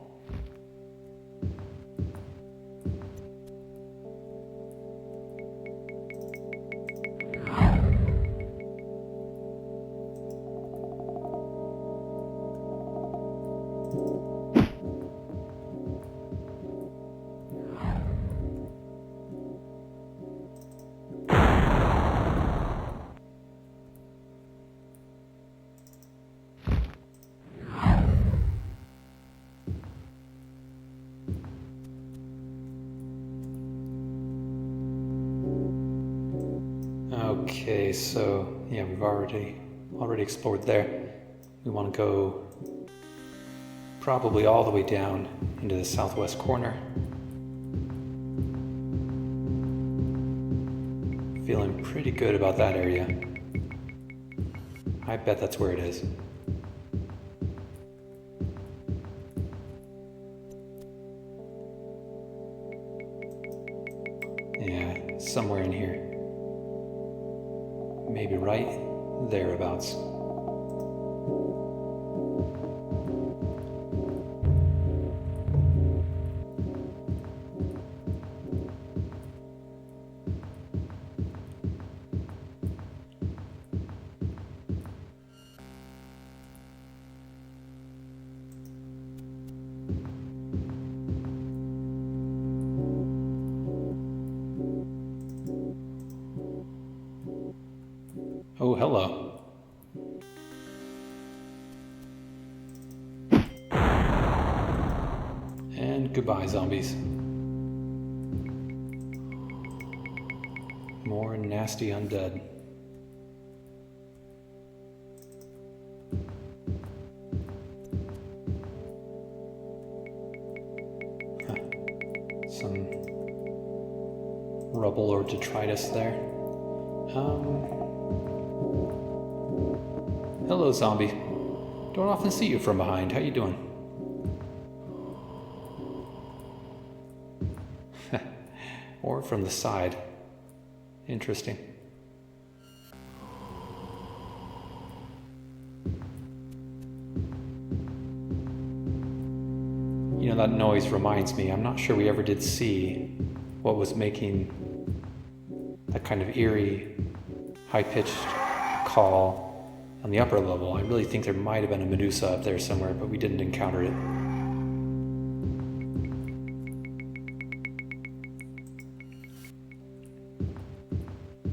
Okay, so yeah, we've already explored there. We want to go probably all the way down into the southwest corner. Feeling pretty good about that area. I bet that's where it is. Yeah, somewhere in here. Maybe right thereabouts. Oh, hello. And goodbye, zombies. More nasty undead. Huh. Some rubble or detritus there. Hello, zombie. Don't often see you from behind. How you doing? Or from the side. Interesting. You know, that noise reminds me, I'm not sure we ever did see what was making that kind of eerie, high-pitched call on the upper level. I really think there might have been a Medusa up there somewhere, but we didn't encounter it.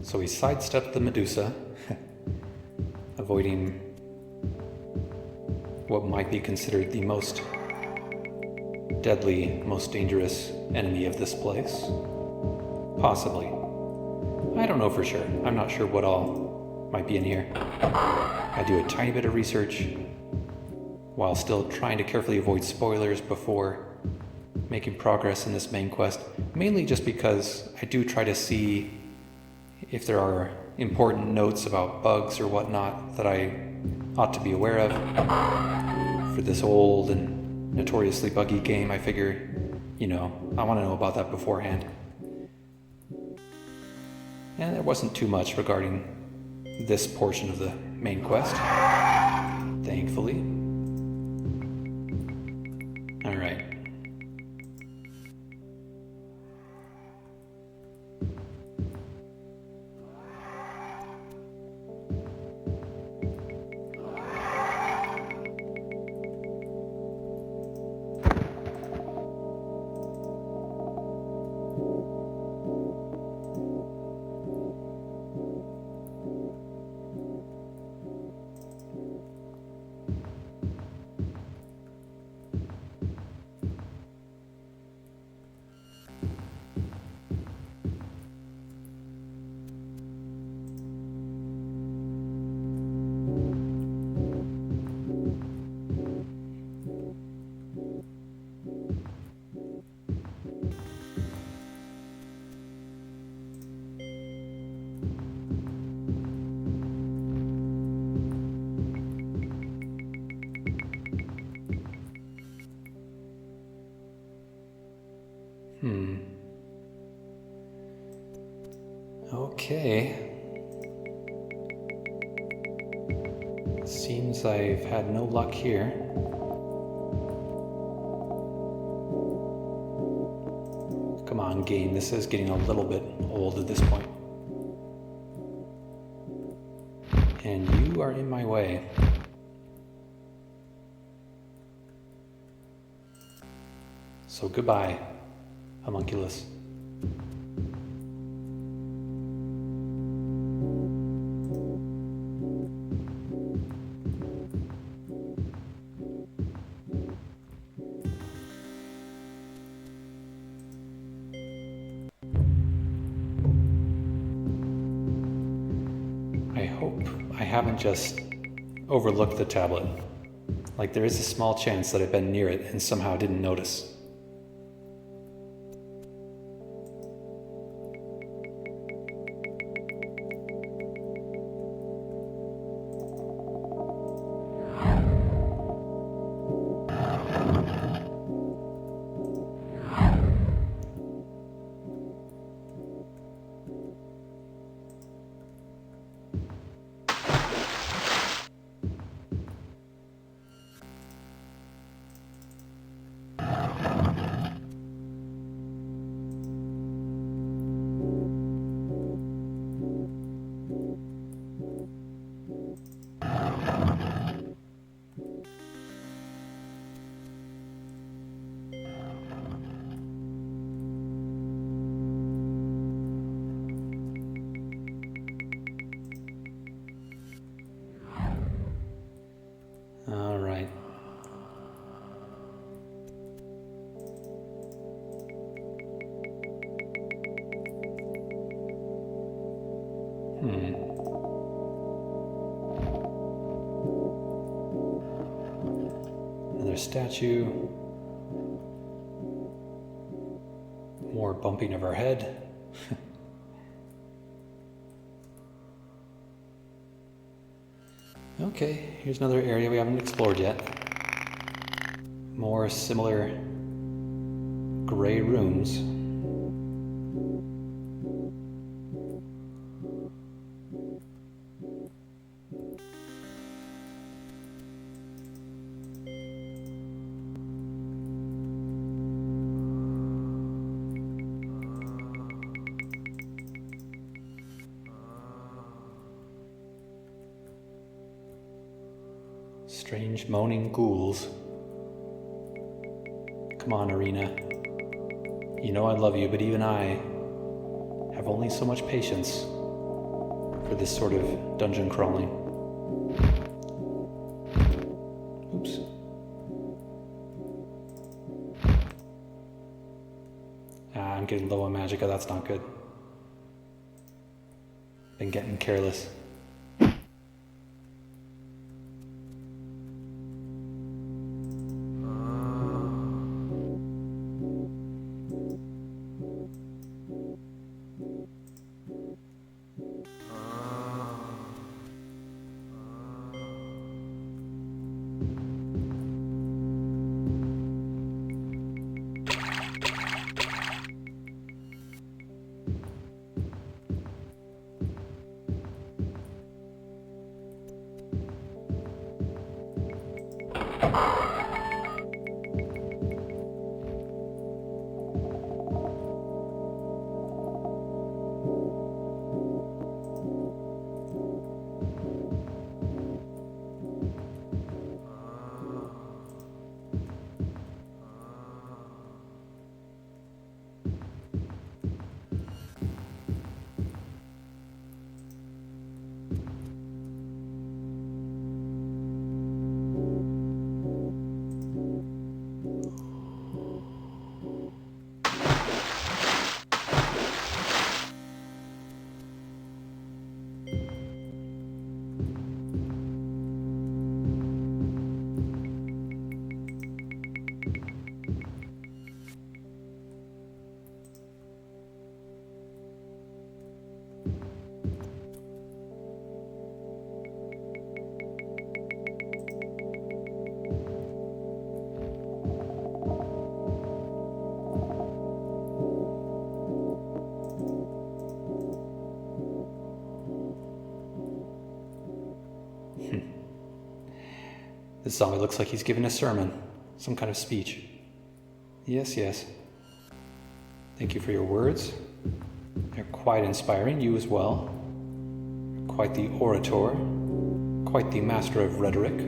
So we sidestepped the Medusa, avoiding what might be considered the most deadly, most dangerous enemy of this place. Possibly. I don't know for sure. I'm not sure what all might be in here. I do a tiny bit of research while still trying to carefully avoid spoilers before making progress in this main quest, mainly just because I do try to see if there are important notes about bugs or whatnot that I ought to be aware of. For this old and notoriously buggy game, I figure, you know, I want to know about that beforehand. And there wasn't too much regarding this portion of the main quest, thankfully. All right. Seems I've had no luck here. Come on, game. This is getting a little bit old at this point. And you are in my way. So goodbye, homunculus. I hope I haven't just overlooked the tablet. Like, there is a small chance that I've been near it and somehow didn't notice. All right. Another statue. More bumping of our head. Okay, here's another area we haven't explored yet. More similar gray rooms. Strange moaning ghouls. Come on, Arena. You know I love you, but even I have only so much patience for this sort of dungeon crawling. Oops. I'm getting low on magicka, that's not good. Been getting careless. This zombie looks like he's giving a sermon, some kind of speech. Yes, yes. Thank you for your words. They're quite inspiring, you as well. Quite the orator, quite the master of rhetoric.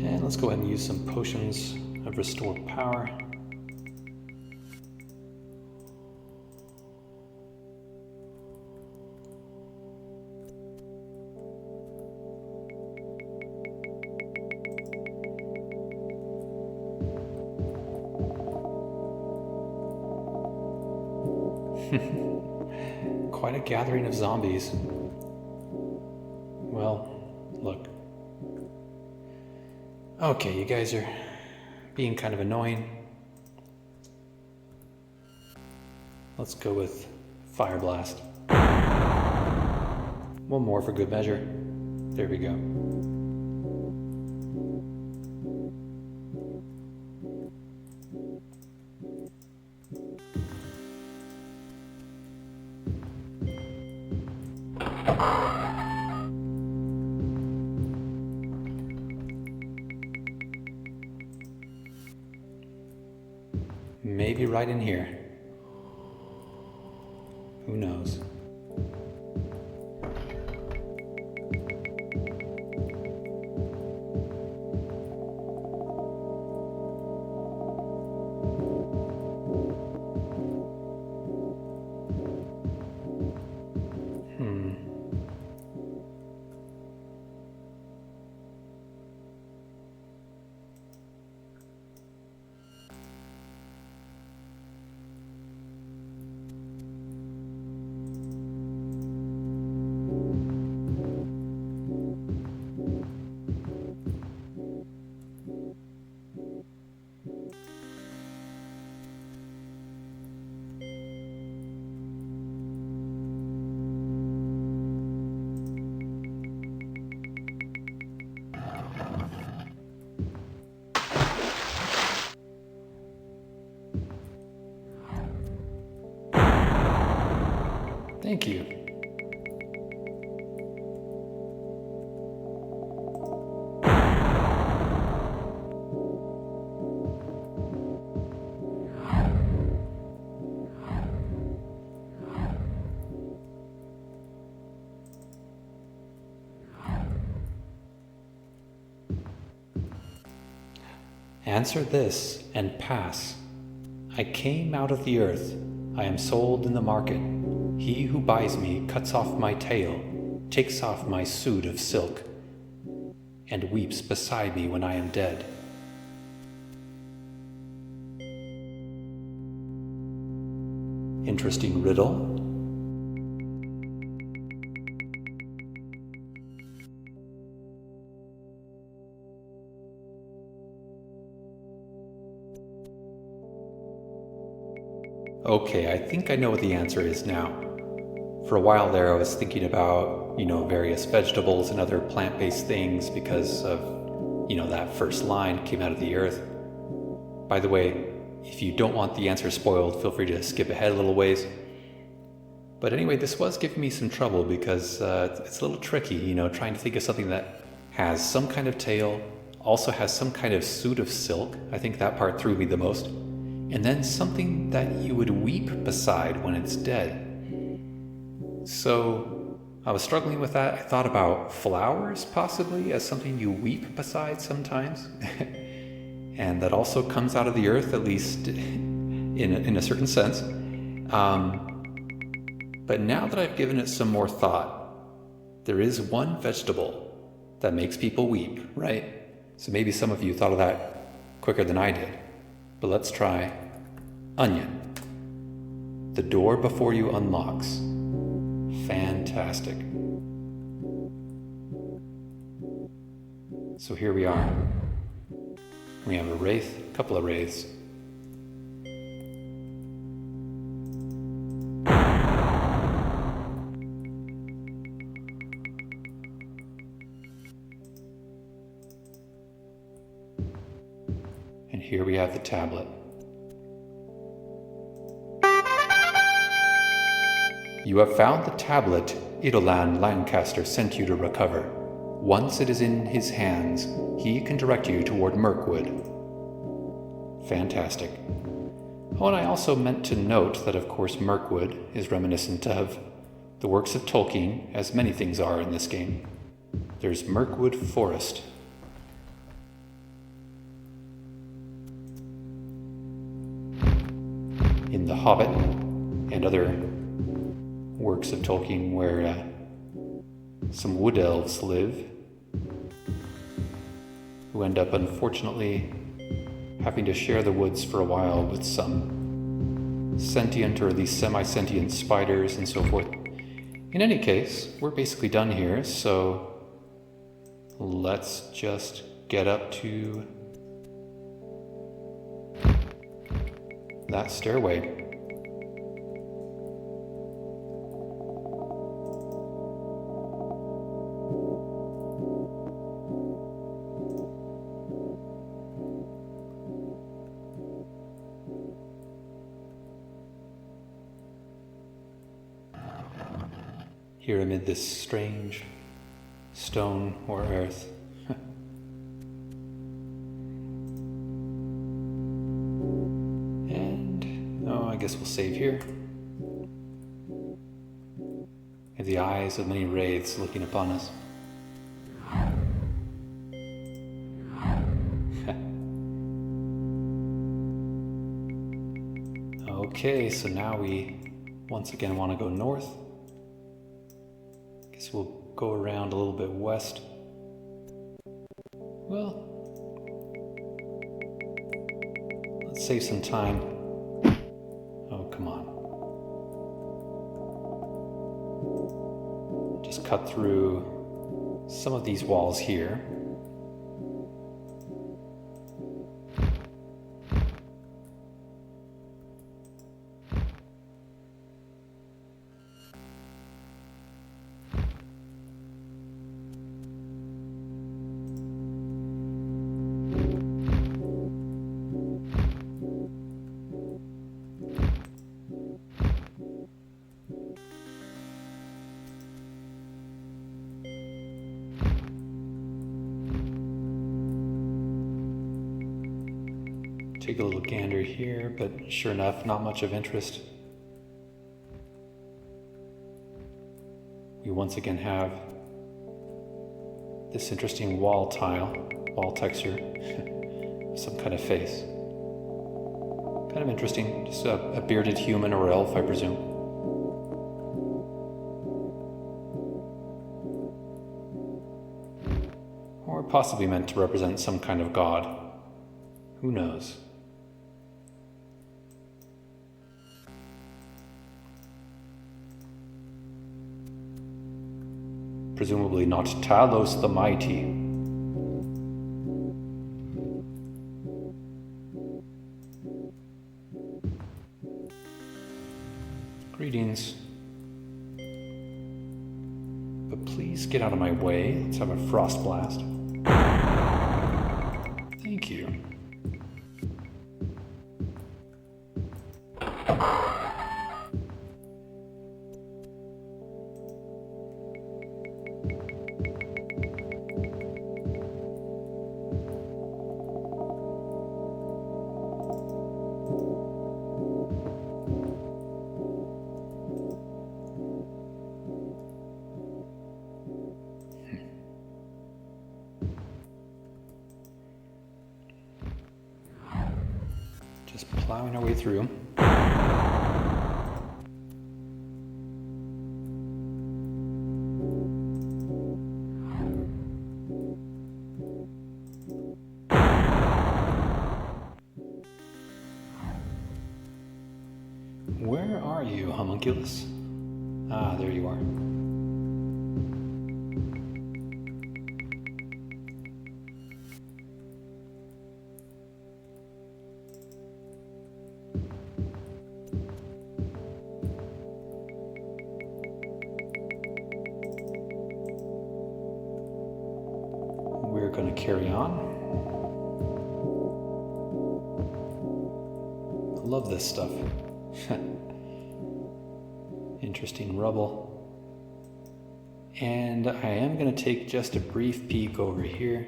And let's go ahead and use some potions of restored power. Quite a gathering of zombies. Well, look. Okay, you guys are being kind of annoying. Let's go with Fire Blast. One more for good measure. There we go. Maybe right in here. Who knows? Thank you. Answer this and pass. I came out of the earth. I am sold in the market. He who buys me cuts off my tail, takes off my suit of silk, and weeps beside me when I am dead. Interesting riddle. Okay, I think I know what the answer is now. For a while there, I was thinking about, various vegetables and other plant-based things because of, that first line came out of the earth. By the way, if you don't want the answer spoiled, feel free to skip ahead a little ways. But anyway, this was giving me some trouble because it's a little tricky, trying to think of something that has some kind of tail, also has some kind of suit of silk. I think that part threw me the most. And then something that you would weep beside when it's dead. So I was struggling with that. I thought about flowers possibly as something you weep beside sometimes. And that also comes out of the earth, at least in a certain sense. But now that I've given it some more thought, there is one vegetable that makes people weep, right? So maybe some of you thought of that quicker than I did. But let's try onion. The door before you unlocks. Fantastic. So here we are. We have a wraith, a couple of wraiths. And here we have the tablet. You have found the tablet Idolan Lancaster sent you to recover. Once it is in his hands, he can direct you toward Murkwood. Fantastic. Oh, and I also meant to note that, of course, Murkwood is reminiscent of the works of Tolkien, as many things are in this game. There's Murkwood Forest. In The Hobbit and other works of Tolkien where some wood elves live, who end up unfortunately having to share the woods for a while with some sentient or at least semi-sentient spiders and so forth. In any case, we're basically done here, so let's just get up to that stairway. Here amid this strange stone or earth. And, I guess we'll save here. Have the eyes of many wraiths looking upon us. Okay, so now we once again want to go north. Guess we'll go around a little bit west. Well, let's save some time. Oh, come on. Just cut through some of these walls here. Take a little gander here, but sure enough, not much of interest. We once again have this interesting wall texture, some kind of face. Kind of interesting, just a bearded human or elf, I presume. Or possibly meant to represent some kind of god. Who knows? Presumably not Talos the Mighty. Greetings. But please get out of my way. Let's have a frost blast. Thank you. Just plowing our way through. Where are you, homunculus? Ah, there you are. We're going to carry on. I love this stuff. interesting rubble. And I am going to take just a brief peek over here.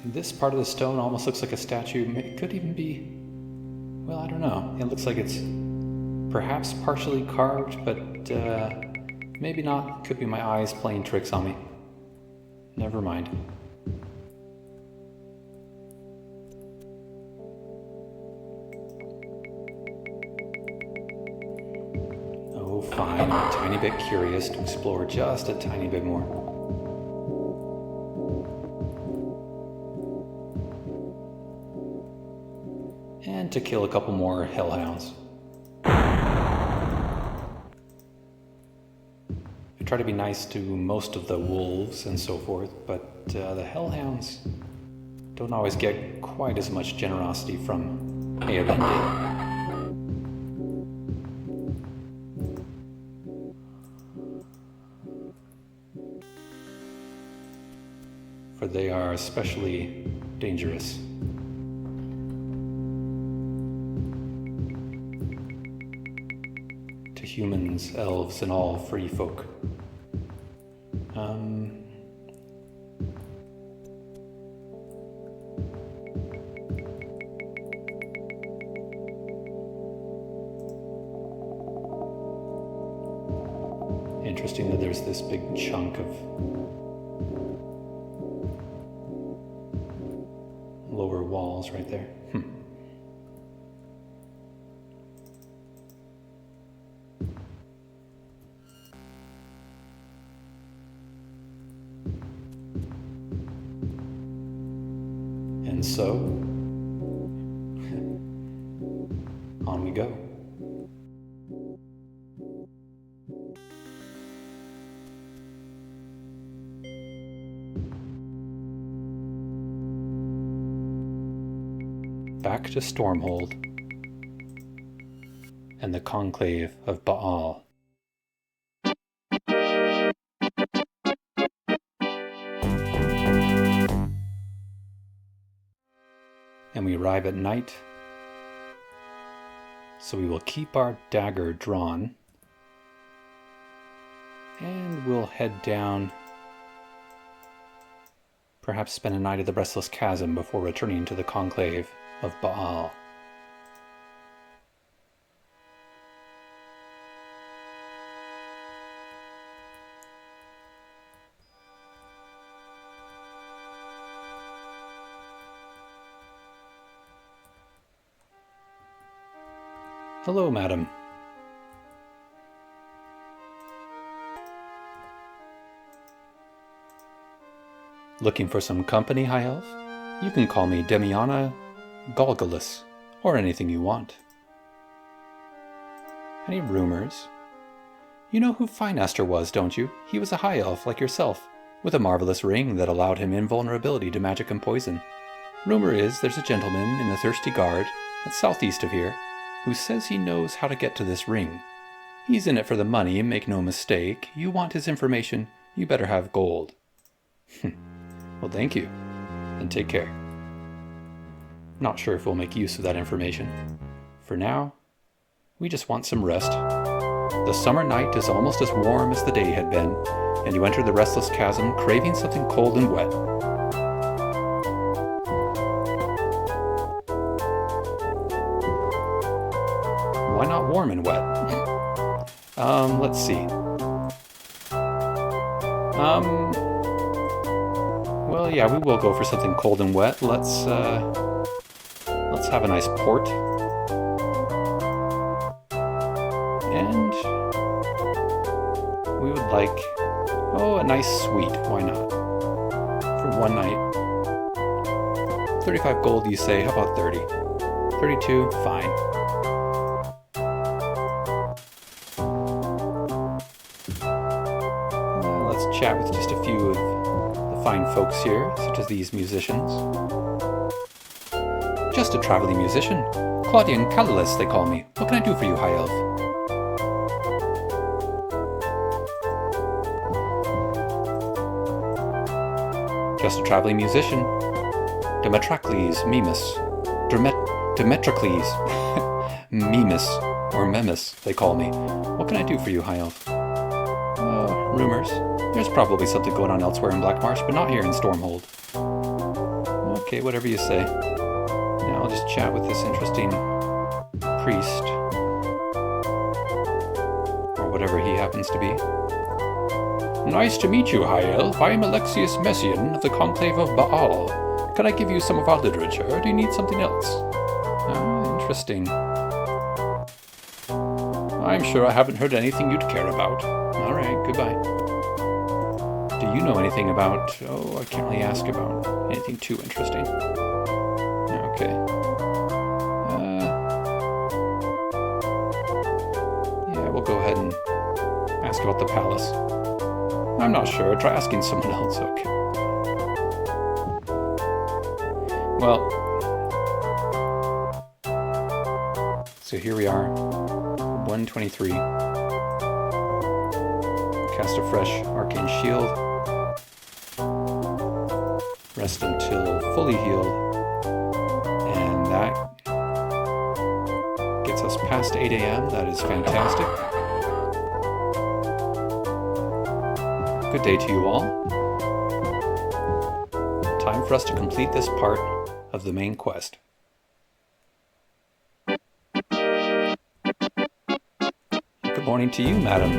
This part of the stone almost looks like a statue. It could even be, well, I don't know. It looks like it's perhaps partially carved, but maybe not. Could be my eyes playing tricks on me. Never mind. Oh, fine. I'm a tiny bit curious to explore just a tiny bit more. And to kill a couple more hellhounds. I try to be nice to most of the wolves and so forth, but the hellhounds don't always get quite as much generosity from Eärendil. For they are especially dangerous. To humans, elves, and all free folk. Interesting that there's this big chunk of lower walls right there. And so, on we go. Back to Stormhold and the Conclave of Baal. And we arrive at night, so we will keep our dagger drawn, and we'll head down, perhaps spend a night at the Restless Chasm before returning to the Conclave of Baal. Hello, madam. Looking for some company, High Elf? You can call me Demiana Golgulus, or anything you want. Any rumors? You know who Finaster was, don't you? He was a High Elf like yourself, with a marvelous ring that allowed him invulnerability to magic and poison. Rumor is there's a gentleman in the Thirsty Guard, that's southeast of here, who says he knows how to get to this ring. He's in it for the money, and make no mistake, you want his information, you better have gold. Well, thank you, and take care. Not sure if we'll make use of that information. For now, we just want some rest. The summer night is almost as warm as the day had been, and you enter the Restless Chasm craving something cold and wet. Why not warm and wet? Let's see. Well, yeah, we will go for something cold and wet. Let's have a nice port. And we would like, a nice sweet. Why not? For one night. 35 gold, you say? How about 30? 32? Fine. Let's chat with just a few of the fine folks here, such as these musicians. Just a traveling musician. Claudian Callalus, they call me. What can I do for you, High Elf? Just a traveling musician. Demetrocles, Demetrocles. Mimus, or Memus, they call me. What can I do for you, High Elf? Rumors. There's probably something going on elsewhere in Black Marsh, but not here in Stormhold. Okay, whatever you say. Now I'll just chat with this interesting priest. Or whatever he happens to be. Nice to meet you, High Elf. I am Alexius Messian of the Conclave of Baal. Can I give you some of our literature, or do you need something else? Interesting. I'm sure I haven't heard anything you'd care about. Alright, goodbye. Do you know anything about... Oh, I can't really ask about anything too interesting. Okay. Yeah, we'll go ahead and ask about the palace. I'm not sure. Try asking someone else. Okay. Well, so here we are, 123. Cast a fresh arcane shield. Rest until fully healed. And that gets us past 8 a.m. That is fantastic. Good day to you all. Time for us to complete this part of the main quest. Good morning to you, madam.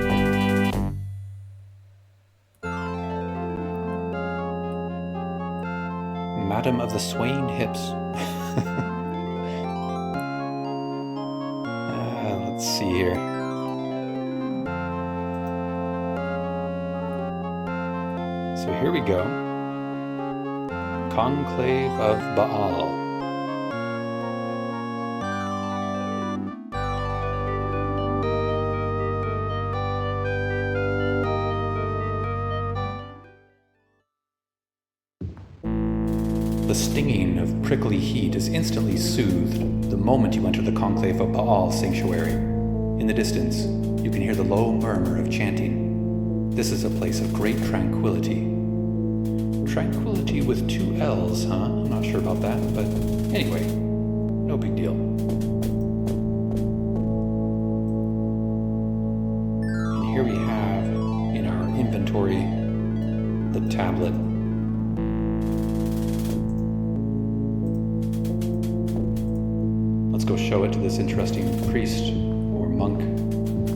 Madam of the swaying hips. Let's see here. So here we go. Conclave of Baal. The stinging of prickly heat is instantly soothed the moment you enter the Conclave of Baal sanctuary. In the distance, you can hear the low murmur of chanting. This is a place of great tranquility. Tranquility with 2 L's, huh? I'm not sure about that, but anyway, no big deal. And here we have, in our inventory, the tablet. Let's go show it to this interesting priest, or monk,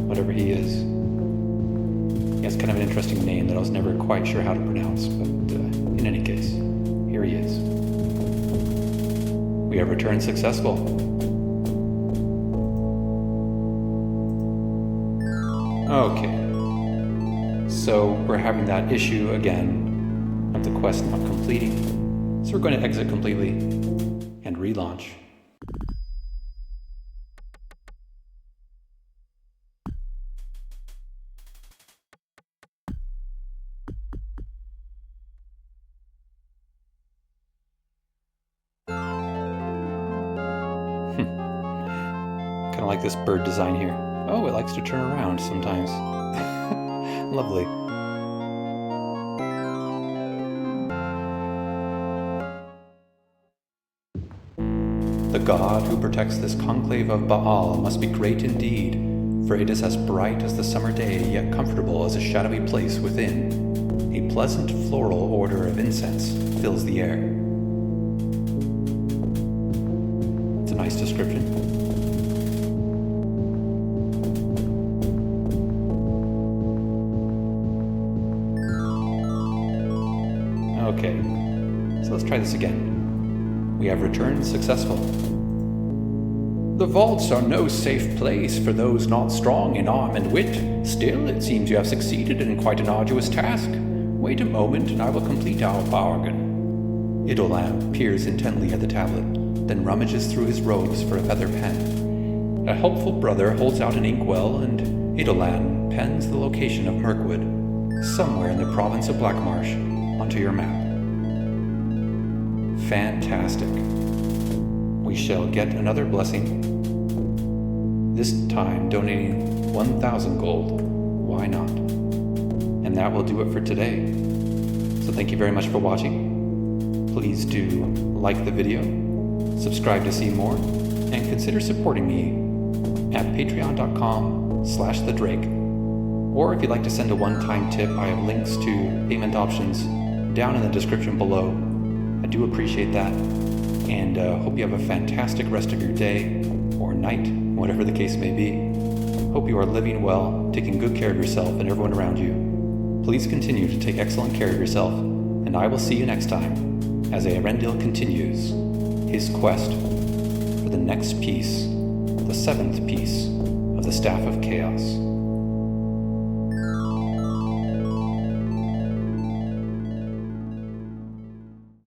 whatever he is. He has kind of an interesting name that I was never quite sure how to pronounce, but in any case, here he is. We have returned successful. Okay. So we're having that issue again of the quest not completing. So we're going to exit completely and relaunch. Kind of like this bird design here. Oh, it likes to turn around sometimes. Lovely. The god who protects this Conclave of Baal must be great indeed, for it is as bright as the summer day, yet comfortable as a shadowy place within. A pleasant floral odor of incense fills the air. It's a nice description. Okay, so let's try this again. We have returned successful. The vaults are no safe place for those not strong in arm and wit. Still, it seems you have succeeded in quite an arduous task. Wait a moment and I will complete our bargain. Idolan peers intently at the tablet, then rummages through his robes for a feather pen. A helpful brother holds out an inkwell and Idolan pens the location of Murkwood, somewhere in the province of Black Marsh, onto your map. Fantastic. We shall get another blessing, this time donating 1,000 gold. Why not? And that will do it for today. So thank you very much for watching. please do like the video, subscribe to see more, and consider supporting me at patreon.com/thedrake. Or if you'd like to send a one-time tip, I have links to payment options down in the description below. I do appreciate that, and hope you have a fantastic rest of your day or night, whatever the case may be. Hope you are living well, taking good care of yourself and everyone around you. Please continue to take excellent care of yourself, and I will see you next time as Eärendil continues his quest for the next piece, the 7th piece of the Staff of Chaos.